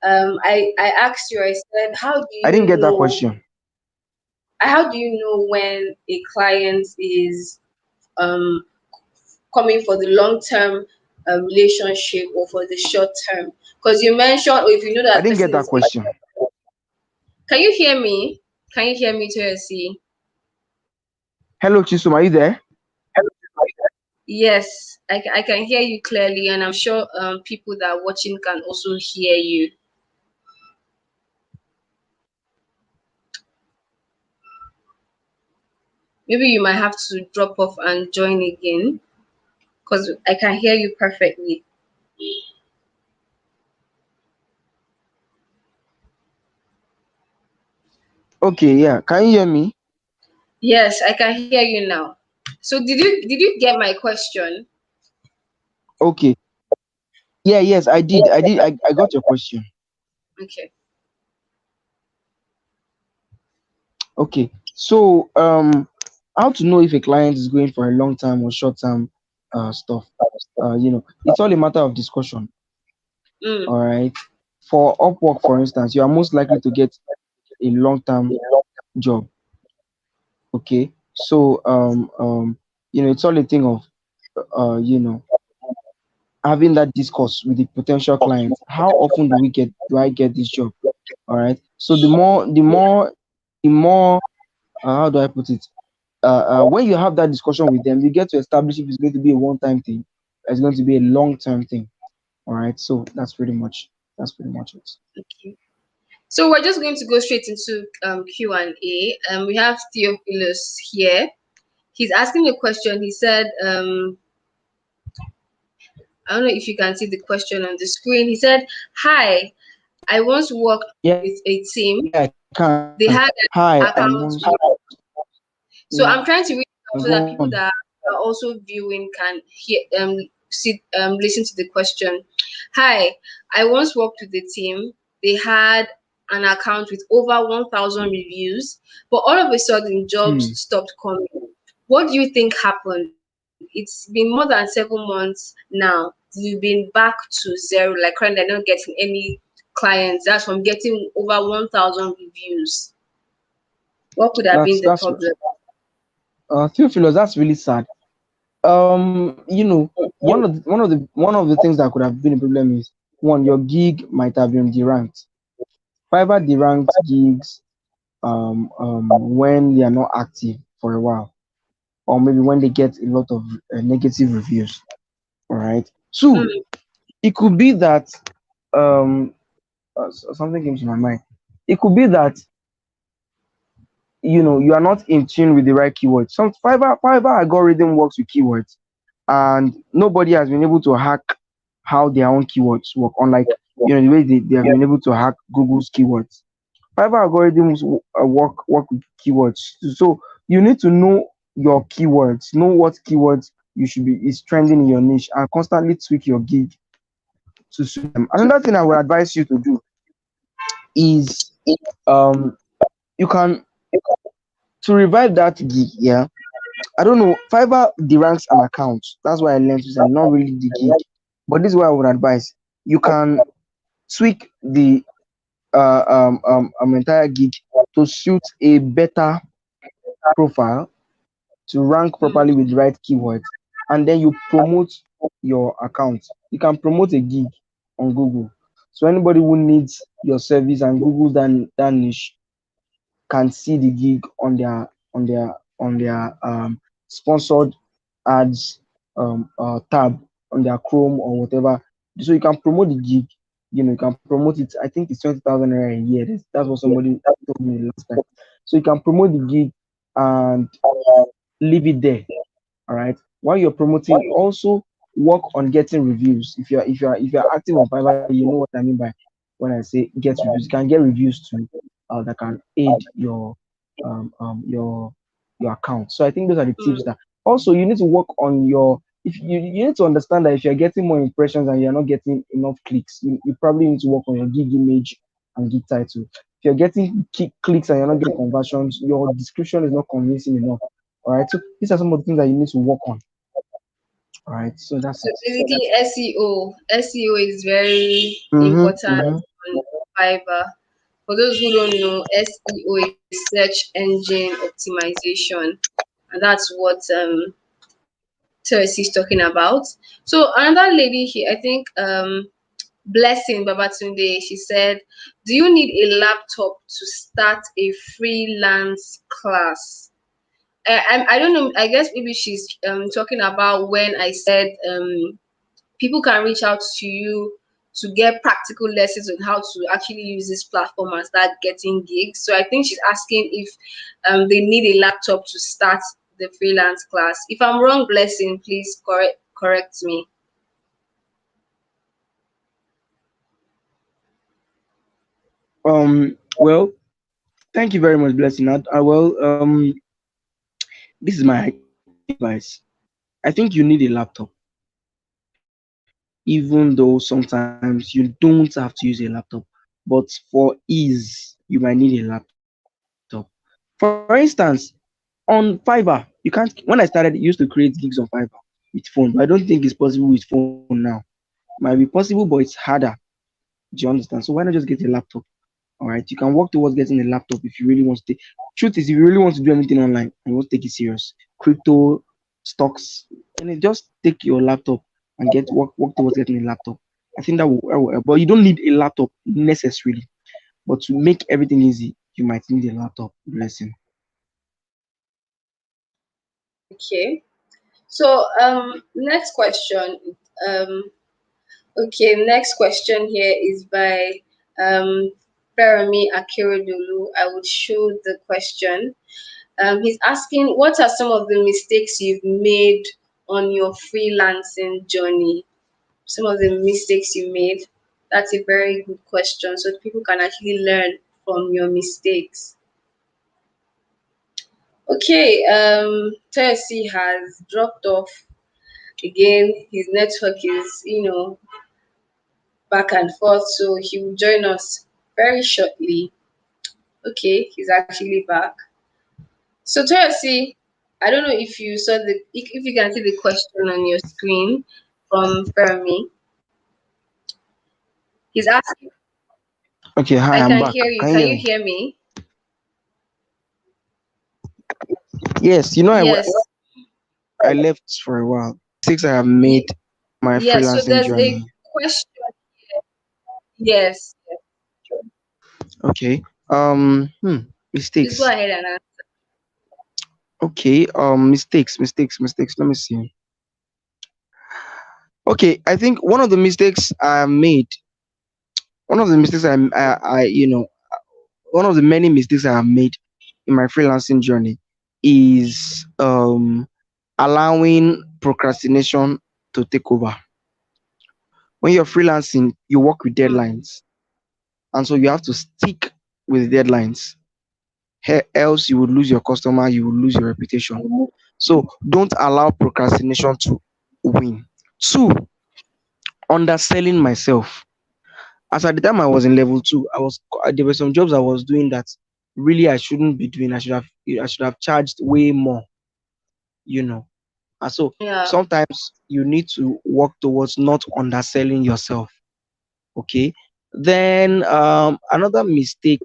I asked. I asked you. I said, I didn't get that question. how do you know when a client is um coming for the long term relationship or for the short term? Because you mentioned, or if you know I that didn't person get that is. question. Can you hear me? Can you hear me, Toyosi? Hello, Chisum, are you there? Yes, I can hear you clearly, and I'm sure people that are watching can also hear you. Maybe you might have to drop off and join again because I can hear you perfectly. Okay, yeah. Can you hear me? Yes, I can hear you now. So did you get my question? Okay. Yeah, yes, I did. I got your question. Okay. Okay. So, how to know if a client is going for a long term or short term stuff? It's all a matter of discussion. Mm. All right. For Upwork, for instance, you are most likely to get a long term job. Okay. So, it's all a thing of, uh, you know, having that discourse with the potential clients. How often do I get this job? All right. So the more, how do I put it? When you have that discussion with them, you get to establish if it's going to be a one-time thing, or it's going to be a long-term thing. All right. So that's pretty much it. Okay. So we're just going to go straight into Q&A. We have Theophilus here. He's asking a question. He said, I don't know if you can see the question on the screen. He said, "Hi, I once worked Yeah, I with a can. team. Hi, I They had once. an account with." So Yeah, I'm trying to read it out so go that on. people that are also viewing can hear listen to the question. Hi, I once worked with the team. They had an account with over 1,000 reviews, but all of a sudden jobs Hmm. stopped coming. What do you think happened? It's been more than 7 months now. You've been back to zero. Like currently, I'm not getting any clients. That's from getting over 1,000 reviews. What could have been That's the that's problem? Theophilus. That's really sad. One of the things that could have been a problem is, one, your gig might have been deranked. Fiverr deranked gigs when they are not active for a while, or maybe when they get a lot of negative reviews. All right. Two, Mm, it could be that something came to my mind. It could be that you are not in tune with the right keywords. Some Fiverr algorithm works with keywords, and nobody has been able to hack how their own keywords work. Unlike the way they have been able to hack Google's keywords. Fiverr algorithms work with keywords. So you need to know your keywords, know what keywords you should be is trending in your niche, and constantly tweak your gig to suit them. Another thing I would advise you to do is um you can to revive that gig. Yeah, I don't know. Fiverr deranks an account. That's why I learned to say not really the gig. But this is what I would advise. You can tweak the entire gig to suit a better profile, to rank properly with the right keywords, and then you promote your account. You can promote a gig on Google. So anybody who needs your service and Google that niche can see the gig on their sponsored ads tab on their Chrome or whatever. So you can promote the gig. You can promote it. I think it's 20,000 naira a year. That's what somebody told me last time. So you can promote the gig and leave it there. All right. While you're promoting, also work on getting reviews. If you're active on Fiverr, you know what I mean by when I say get reviews. You can get reviews too that can aid um um your your account. So I think those are the tips that also you need to work on your if you need to understand that if you're getting more impressions and you're not getting enough clicks, you probably need to work on your gig image and gig title. If you're getting clicks and you're not getting conversions, your description is not convincing enough. All right. So these are some of the things that you need to work on. All right. So that's So it. basically, SEO. SEO is very Mm-hmm. important Mm-hmm. on Fiverr. For those who don't know, SEO is search engine optimization, and that's what Toyosi is talking about. So another lady here, I think Blessing Babatunde, she said, "Do you need a laptop to start a freelance class?" I don't know. I guess maybe she's talking about when I said people can reach out to you to get practical lessons on how to actually use this platform and start getting gigs. So I think she's asking if they need a laptop to start the freelance class. If I'm wrong, Blessing, please correct me. Well, thank you very much, Blessing. This is my advice. I think you need a laptop, even though sometimes you don't have to use a laptop. But for ease, you might need a laptop. For instance, on Fiverr, you can't. When I started, I used to create gigs on Fiverr with phone, but I don't think it's possible with phone now. Might be possible, but it's harder. Do you understand? So why not just get a laptop? All right, you can work towards getting a laptop if you really want to take. Truth is, if you really want to do anything online and you want to take it serious, crypto, stocks, and then just take your laptop and work towards getting a laptop. I think that will help. But you don't need a laptop necessarily. But to make everything easy, you might need a laptop. Blessing. Okay. So next question. Um okay, next question here is by um Fermi Akeredolu. I would show the question. He's asking, what are some of the mistakes you've made on your freelancing journey? Some of the mistakes you made. That's a very good question. So people can actually learn from your mistakes. Okay, Toyosi has dropped off again. His network is, back and forth, so he will join us very shortly. Okay, he's actually back. So Toyosi, I don't know if you saw if you can see the question on your screen from Fermi. He's asking. Okay, hi, I I'm can back. hear you. Can you Can hear you me? hear me? Yes, Yes. I left for a while. Mistakes I have made Ye- my yes. So freelancing there's a journey. question. Yes. Okay. Please go Mistakes. ahead and answer. Okay. Mistakes. Let me see. Okay, I think one of the mistakes one of the many mistakes I have made in my freelancing journey is allowing procrastination to take over. When you're freelancing, you work with Hmm. deadlines, and so you have to stick with deadlines. Else you would lose your customer, you will lose your reputation. So don't allow procrastination to win. Two, underselling myself. As at the time I was in level two, there were some jobs I was doing that really I shouldn't be doing. I should have charged way more, you know. And so Yeah. sometimes you need to work towards not underselling yourself. Okay. Then another mistake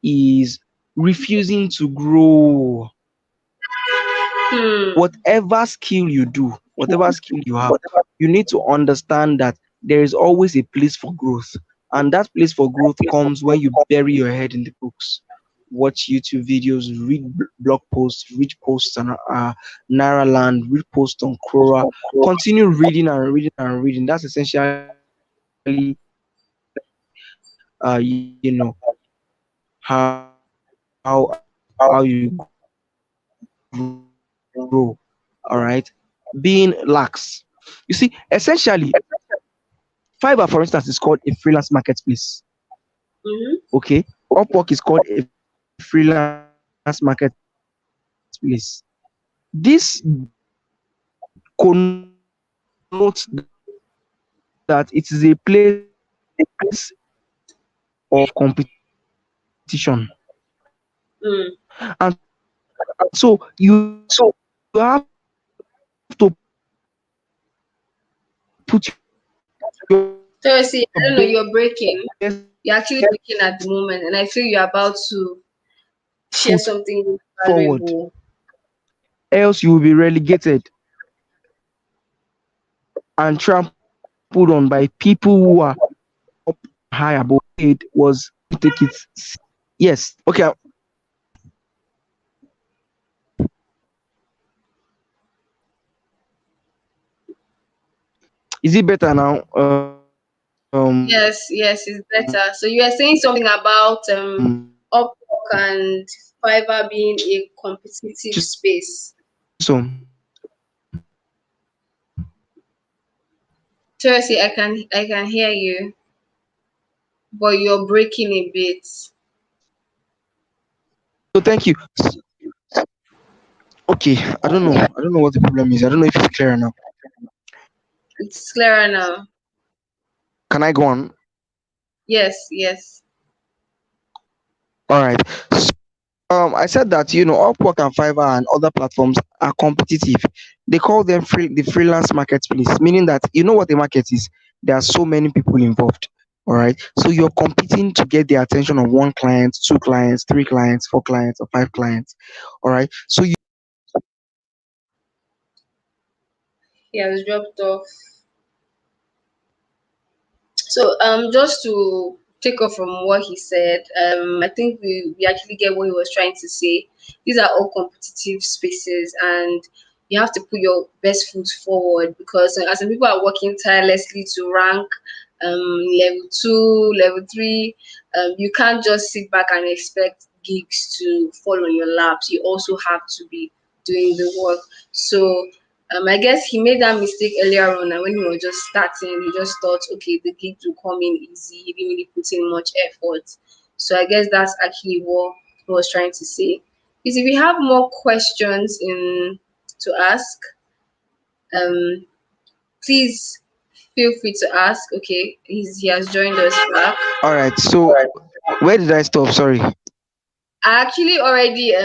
is refusing to grow. Hmm. Whatever skill you do, whatever skill you have, you need to understand that there is always a place for growth. And that place for growth comes when you bury your head in the books, watch YouTube videos, read blog posts, read posts on Naira Land, read posts on Quora, continue reading and reading and reading. That's essentially, how you grow. All right. Being lax. You see, essentially, Fiverr, for instance, is called a freelance marketplace. Okay, Mm-hmm. Upwork is called a freelance marketplace. This connotes that it is a place of competition. Mm. And so you have to put your So you best see, I don't know, you're breaking. You're actually breaking at the moment, and I feel you're about to share foot something forward, valuable. else you will be relegated and trampled on by people who are up high above. It was take it. Yes. Okay. Is it better now? Yes, yes, it's better. So you are saying something about Upwork and Fiverr being a competitive space. Tracy, I can hear you, but you're breaking a bit. So thank you. Okay. I don't know. I don't know what the problem is. I don't know if it's clear now. It's clearer now. Can I go on? Yes, yes. All right. I said that Upwork and Fiverr and other platforms are competitive. They call them the freelance marketplace, meaning that you know what the market is. There are so many people involved. All right, so you're competing to get the attention of one client, two clients, three clients, four clients, or five clients. All right, so He has dropped off. So just to take off from what he said, I think we actually get what he was trying to say. These are all competitive spaces, and you have to put your best foot forward, because as some people are working tirelessly to rank level two, level three, you can't just sit back and expect gigs to fall on your laps. You also have to be doing the work. So I guess he made that mistake earlier on, and when he was just starting, he just thought, okay, the gig will come in easy. He didn't really put in much effort. So I guess that's actually what he was trying to say. Is if we have more questions in to ask, um, please feel free to ask. Okay, he has joined us back. all right. So where did I stop? Sorry. I actually already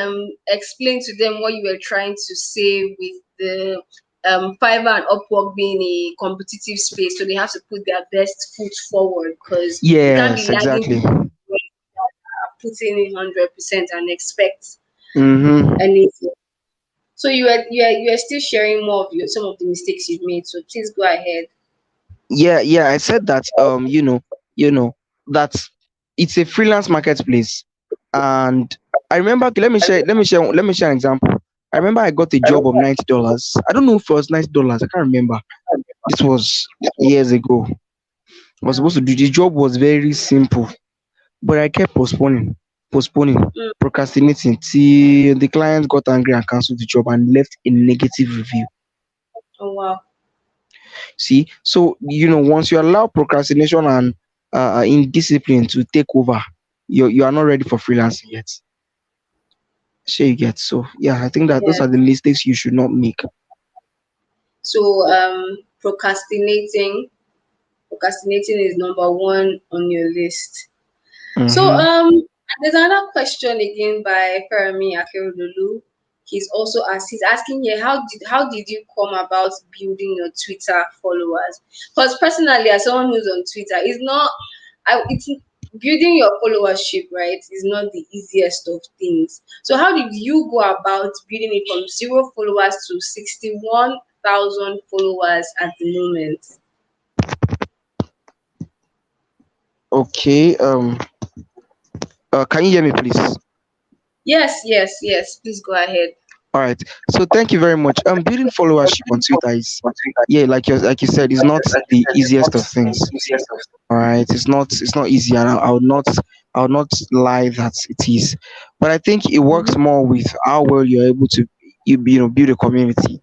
explained to them what you were trying to say with the Fiverr and Upwork being a competitive space, so they have to put their best foot forward, because you can't Yes, be lagging exactly. behind when you are putting in 100% and expect Mm-hmm. anything. So you are still sharing more of some of the mistakes you've made. So please go ahead. Yeah. I said that that it's a freelance marketplace, and I remember. Okay, let me share an example. I remember I got a job of $90. I don't know if it was $90. I can't remember. This was years ago. I was supposed to do the job was very simple, but I kept postponing, Mm. procrastinating till the client got angry and cancelled the job and left a negative review. Oh wow. See, so once you allow procrastination and indiscipline to take over, you are not ready for freelancing yet. Sure you get. So yeah, I think that those Yeah. are the mistakes you should not make. So procrastinating is number one on your list. So Mm-hmm. there's another question again by Fermi Akerodolu. He's asking here, how did you come about building your Twitter followers? Because personally, as someone who's on Twitter, it's building your followership, right, is not the easiest of things. So how did you go about building it from 0 followers to 61,000 followers at the moment? Okay. Can you hear me, please? Yes, yes, yes. Please go ahead. All right. So thank you very much. Building followership on Twitter is, yeah, like you said, is not the easiest of things. All right, it's not easy, and I would not lie that it is, but I think it works Mhm. more with how well you're able to build a community.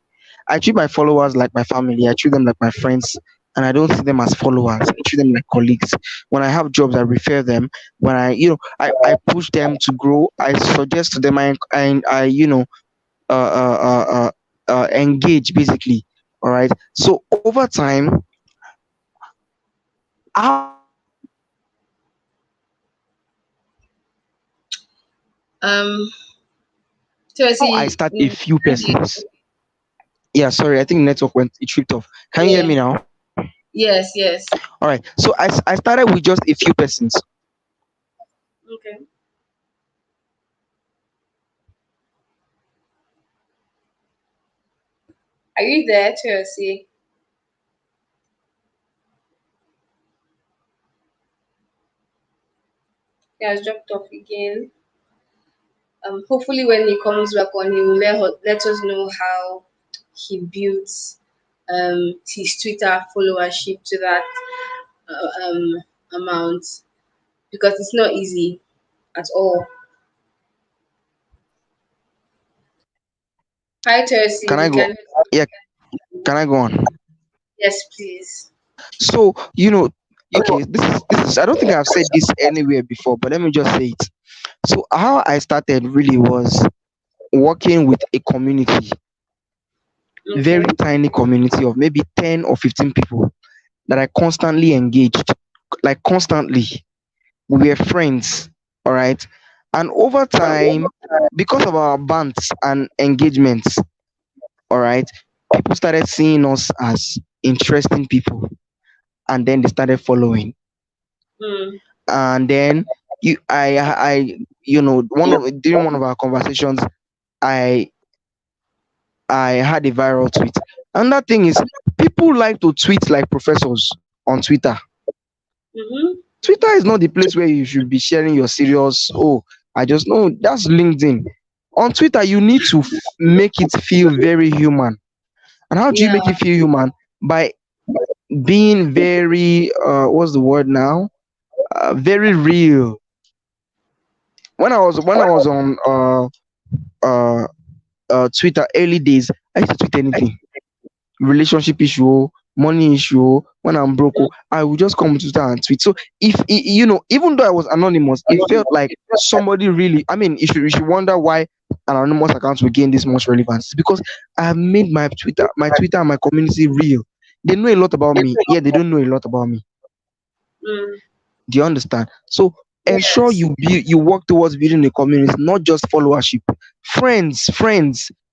I treat my followers like my family. I treat them like my friends, and I don't see them as followers. I treat them like colleagues. When I have jobs, I refer them. When I push them to grow. I suggest to them. I engage basically. All right. So over time, how I start a few persons. Um, Yeah, Chelsea, sorry, I think network went it tripped off. Can you hear me now? yeah, yes, All yes. right. So I started with just a few persons. Okay. Are you there, Chelsea? He has dropped off again. Hopefully, when he comes back on, he will let us know how he built his Twitter followership to that amount, because it's not easy at all. Hi, Chelsea. Can I We go? can. Yeah, can I go on? Yes, please. So okay, this is. I don't think I've said this anywhere before, but let me just say it. So how I started really was working with a community, very Okay. tiny community of maybe 10 or 15 people that I constantly engaged, like constantly. We were friends, all right. And over time, because of our bands and engagements, all right, people started seeing us as interesting people, and then they started following. Mm, And then one of during one of our conversations, I I had a viral tweet. And that thing is, people like to tweet like professors on Twitter. mm-hmm. Twitter is not the place where you should be sharing your serious. Oh, I just know that's LinkedIn. On Twitter, you need to make it feel very human. And how do you Yeah. make it feel human? By being very what's the word now? Very real. When I was on uh Twitter early days, I used to tweet anything. Relationship issue, money issue, when I'm broke, I would just come to Twitter and tweet. So even though I was anonymous, it felt like somebody really. I mean, you should wonder why an anonymous account will gain this much relevance. It's because I have made my Twitter and my community real. They know a lot about me. Yeah, they don't know a lot about me. Mm, Do you understand? So ensure yes. you work towards building a community, not just followership. Friends.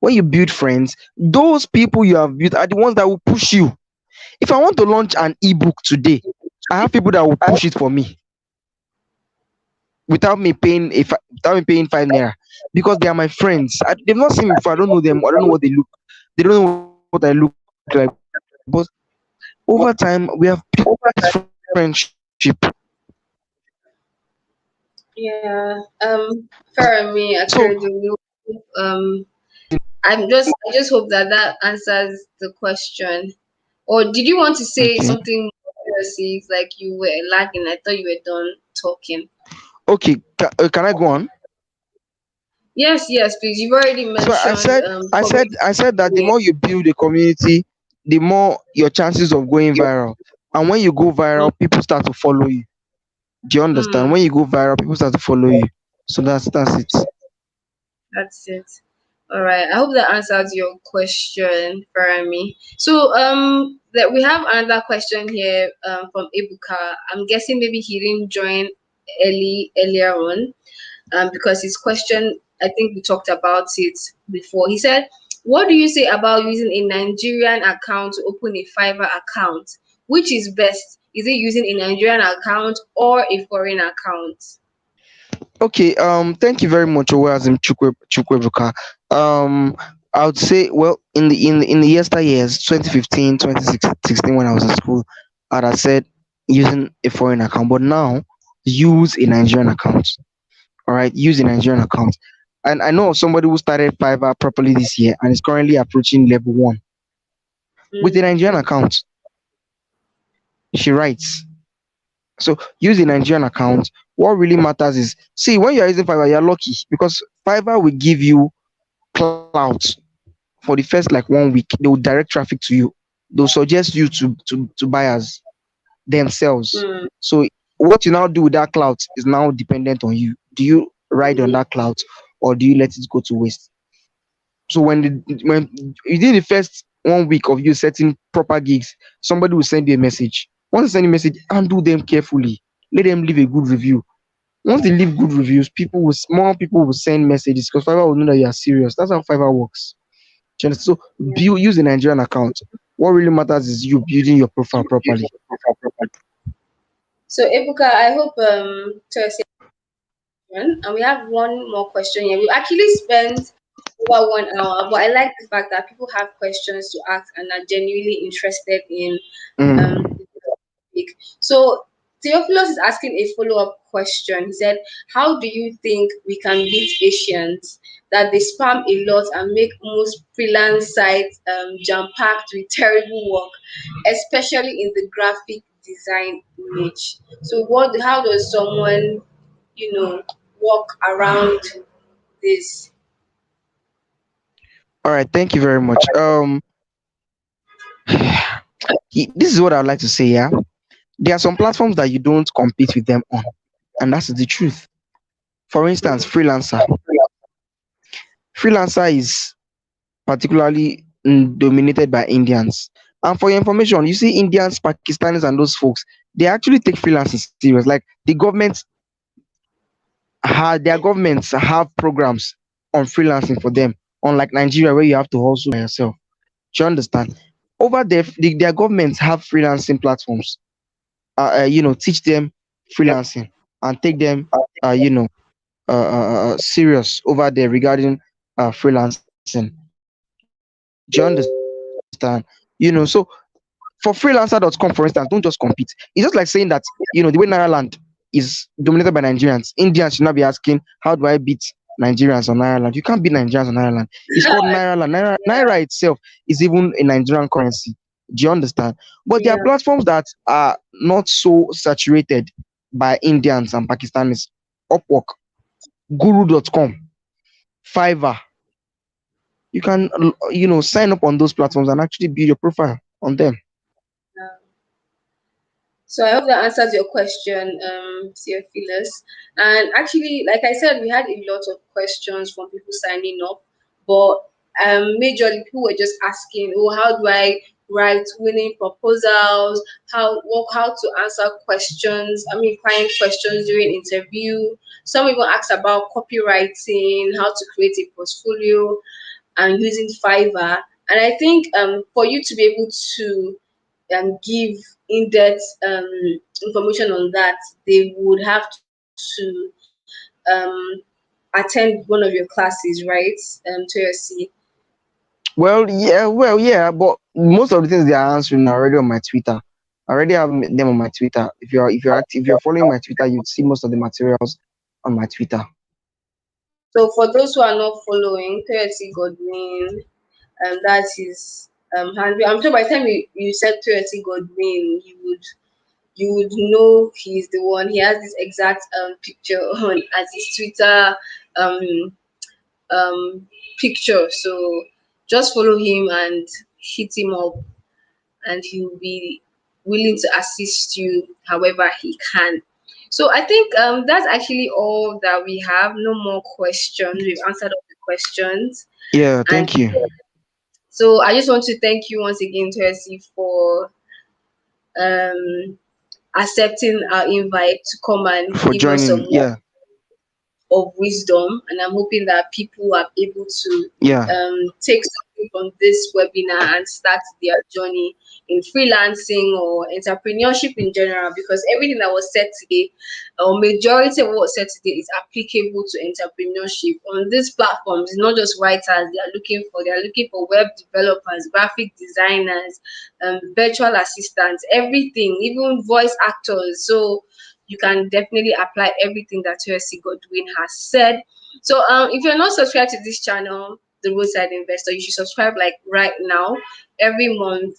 When you build friends, those people you have built are the ones that will push you. If I want to launch an ebook today, I have people that will push it for me without me paying 5 naira, because they are my friends. They've not seen me before. I don't know them. I don't know what they look. They don't know what I look like. But over time, we have built this friendship. Yeah. For So me, I just hope that that answers the question. Or did you want to say okay, something more, Chelsea? It's like you were lagging. I thought you were done talking. okay. Can I go on? Yes, yes, please. You've already So I mentioned said, I said, community. I said that the more you build a community, the more your chances of going viral. And when you go viral, people start to follow you. Do you understand? Mm, When you go viral, people start to follow you. So that's it. that's it. All right. I hope that answers your question, Farami. So that we have another question here from Ebuka. I'm guessing maybe he didn't join earlier on because his question, I think we talked about it before. He said, "What do you say about using a Nigerian account to open a Fiverr account? Which is best? Is it using a Nigerian account or a foreign account?" Okay, thank you very much, Owazim Chukwebuka. Um, I would say, well, in the yesteryears, 2015, 2016, when I was in school, I'd have said using a foreign account, but now use a Nigerian account. All right, use a Nigerian account. And I know of somebody who started Fiverr properly this year and is currently approaching level one with a Mm, Nigerian account. She writes. So use a Nigerian account. What really matters is, see, when you're using Fiverr, you're lucky because Fiverr will give you clout for the first like 1 week. They will direct traffic to you. They'll suggest you to buyers themselves. mm, So what you now do with that clout is now dependent on you. Do you ride on that clout or do you let it go to waste? So when within the first 1 week of you setting proper gigs, somebody will send you a message. Once they send you a message, handle them carefully. Let them leave a good review. Once they leave good reviews, more people will send messages because Fiverr will know that you are serious. That's how Fiverr works. Do you understand? So yeah. use a Nigerian account. What really matters is you building your profile properly. So Ebuka, I hope Thursday, and we have one more question here. We actually spent over 1 hour, but I like the fact that people have questions to ask and are genuinely interested in Mm. the topic. So Theophilus is asking a follow-up question. He said, "How do you think we can beat Asians that they spam a lot and make most freelance sites jam-packed with terrible work, especially in the graphic design niche? So how does someone, you know, walk around this?" All right, thank you very much. This is what I'd like to say. Yeah, there are some platforms that you don't compete with them on, and that's the truth. For instance, freelancer. Freelancer is particularly dominated by Indians. And for your information, you see Indians, Pakistanis, and those folks, they actually take freelancing serious. Like their governments have programs on freelancing for them. Unlike Nigeria, where you have to hustle by yourself. Do you understand? Over there, their governments have freelancing platforms. Teach them freelancing and take them, serious over there regarding freelancing. Do you understand? So for freelancer.com, for instance, don't just compete. It's just like saying that, the way Naira land is dominated by Nigerians. Indians should not be asking, how do I beat Nigerians on Naira land? You can't beat Nigerians on Naira land. It's called Naira land. Naira itself is even a Nigerian currency. Do you understand? But there are Yeah. platforms that are not so saturated by Indians and Pakistanis. Upwork, Guru.com, Fiverr. You can, sign up on those platforms and actually build your profile on them. So I hope that answers your question, Theophilus. And actually, like I said, we had a lot of questions from people signing up, but majorly people were just asking, "Oh, how do I write winning proposals? How to answer questions? I mean, client questions during interview." Some even asked about copywriting, how to create a portfolio, and using Fiverr. And I think for you to be able to give in-depth information on that, they would have to attend one of your classes, right, Toyosi? Well, yeah, but most of the things they are answering are already on my Twitter. I already have them on my Twitter. If you're active, if you're following my Twitter, you'd see most of the materials on my Twitter. So for those who are not following, Toyosi Godwin, that is handle. I'm sure by the time you said Toyosi Godwin, you would know he's the one. He has this exact picture on as his Twitter um um picture. So just follow him and hit him up, and he'll be willing to assist you however he can. So I think that's actually all that we have. No more questions. We've answered all the questions. Yeah, And thank you so I just want to thank you once again, Toyosi, for um, accepting our invite to come and for give us some joining. more Yeah, of wisdom. And I'm hoping that people are able to yeah. take something from this webinar and start their journey in freelancing or entrepreneurship in general, because everything that was said today, or majority of what was said today, is applicable to entrepreneurship on these platforms. It's not just writers they are looking for web developers, graphic designers, virtual assistants, everything, even voice actors. So you can definitely apply everything that Toyosi Godwin has said. So if you're not subscribed to this channel, The Roadside Investor, you should subscribe like right now. Every month,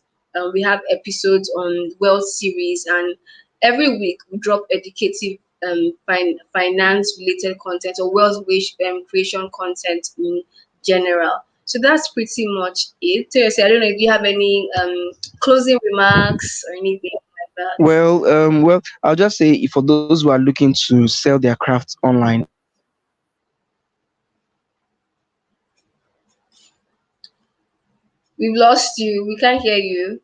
we have episodes on wealth series, and every week we drop educative finance related content or wealth creation content in general. So that's pretty much it. Toyosi, I don't know if you have any closing remarks or anything like that. Well, I'll just say for those who are looking to sell their crafts online, We've lost you. We can't hear you.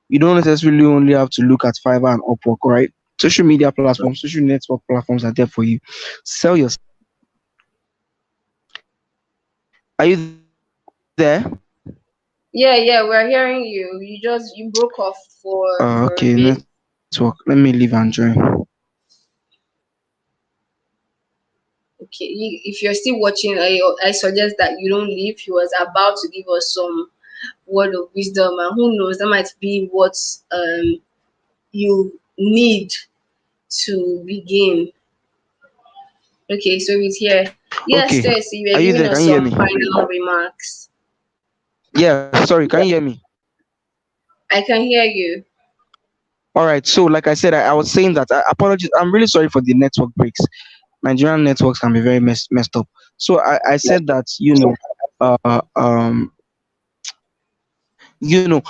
you don't necessarily only have to look at Fiverr and Upwork, right? Social media platforms, social network platforms are there for you. Sell your. Are you there? Yeah, we're hearing you. You broke off for a Okay, bit. network. Let me leave and join. Okay, if you're still watching, I suggest that you don't leave. He was about to give us some word of wisdom, and who knows, that might be what you need to begin. Okay, so he's here. Okay, Yes, Stacy, you are were you there? giving Can you us hear me? some final remarks. Yeah, sorry, can you hear me? I can hear you. All right, so like I said, I was saying that apologies. I'm really sorry for the network breaks. Nigerian networks can be very messed up. So I said that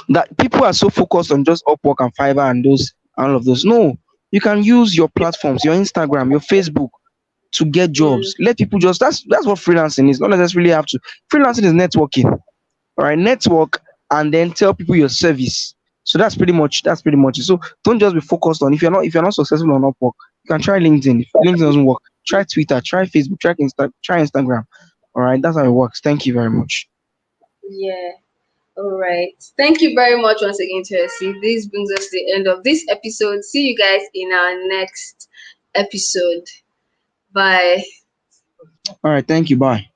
that people are so focused on just Upwork and Fiverr and those and all of those. No, you can use your platforms, your Instagram, your Facebook to get Mm, jobs. Let people just that's what freelancing is. Not necessarily have to. Freelancing is networking. All right, network and then tell people your service. So that's pretty much it. So don't just be focused on if you're not successful on Upwork, you can try LinkedIn. If LinkedIn doesn't work, try Twitter, try Facebook, try Instagram. All right, that's how it works. Thank you very much. yeah. All right. Thank you very much once again, Chelsea. This brings us to the end of this episode. See you guys in our next episode. Bye. All right, thank you. Bye.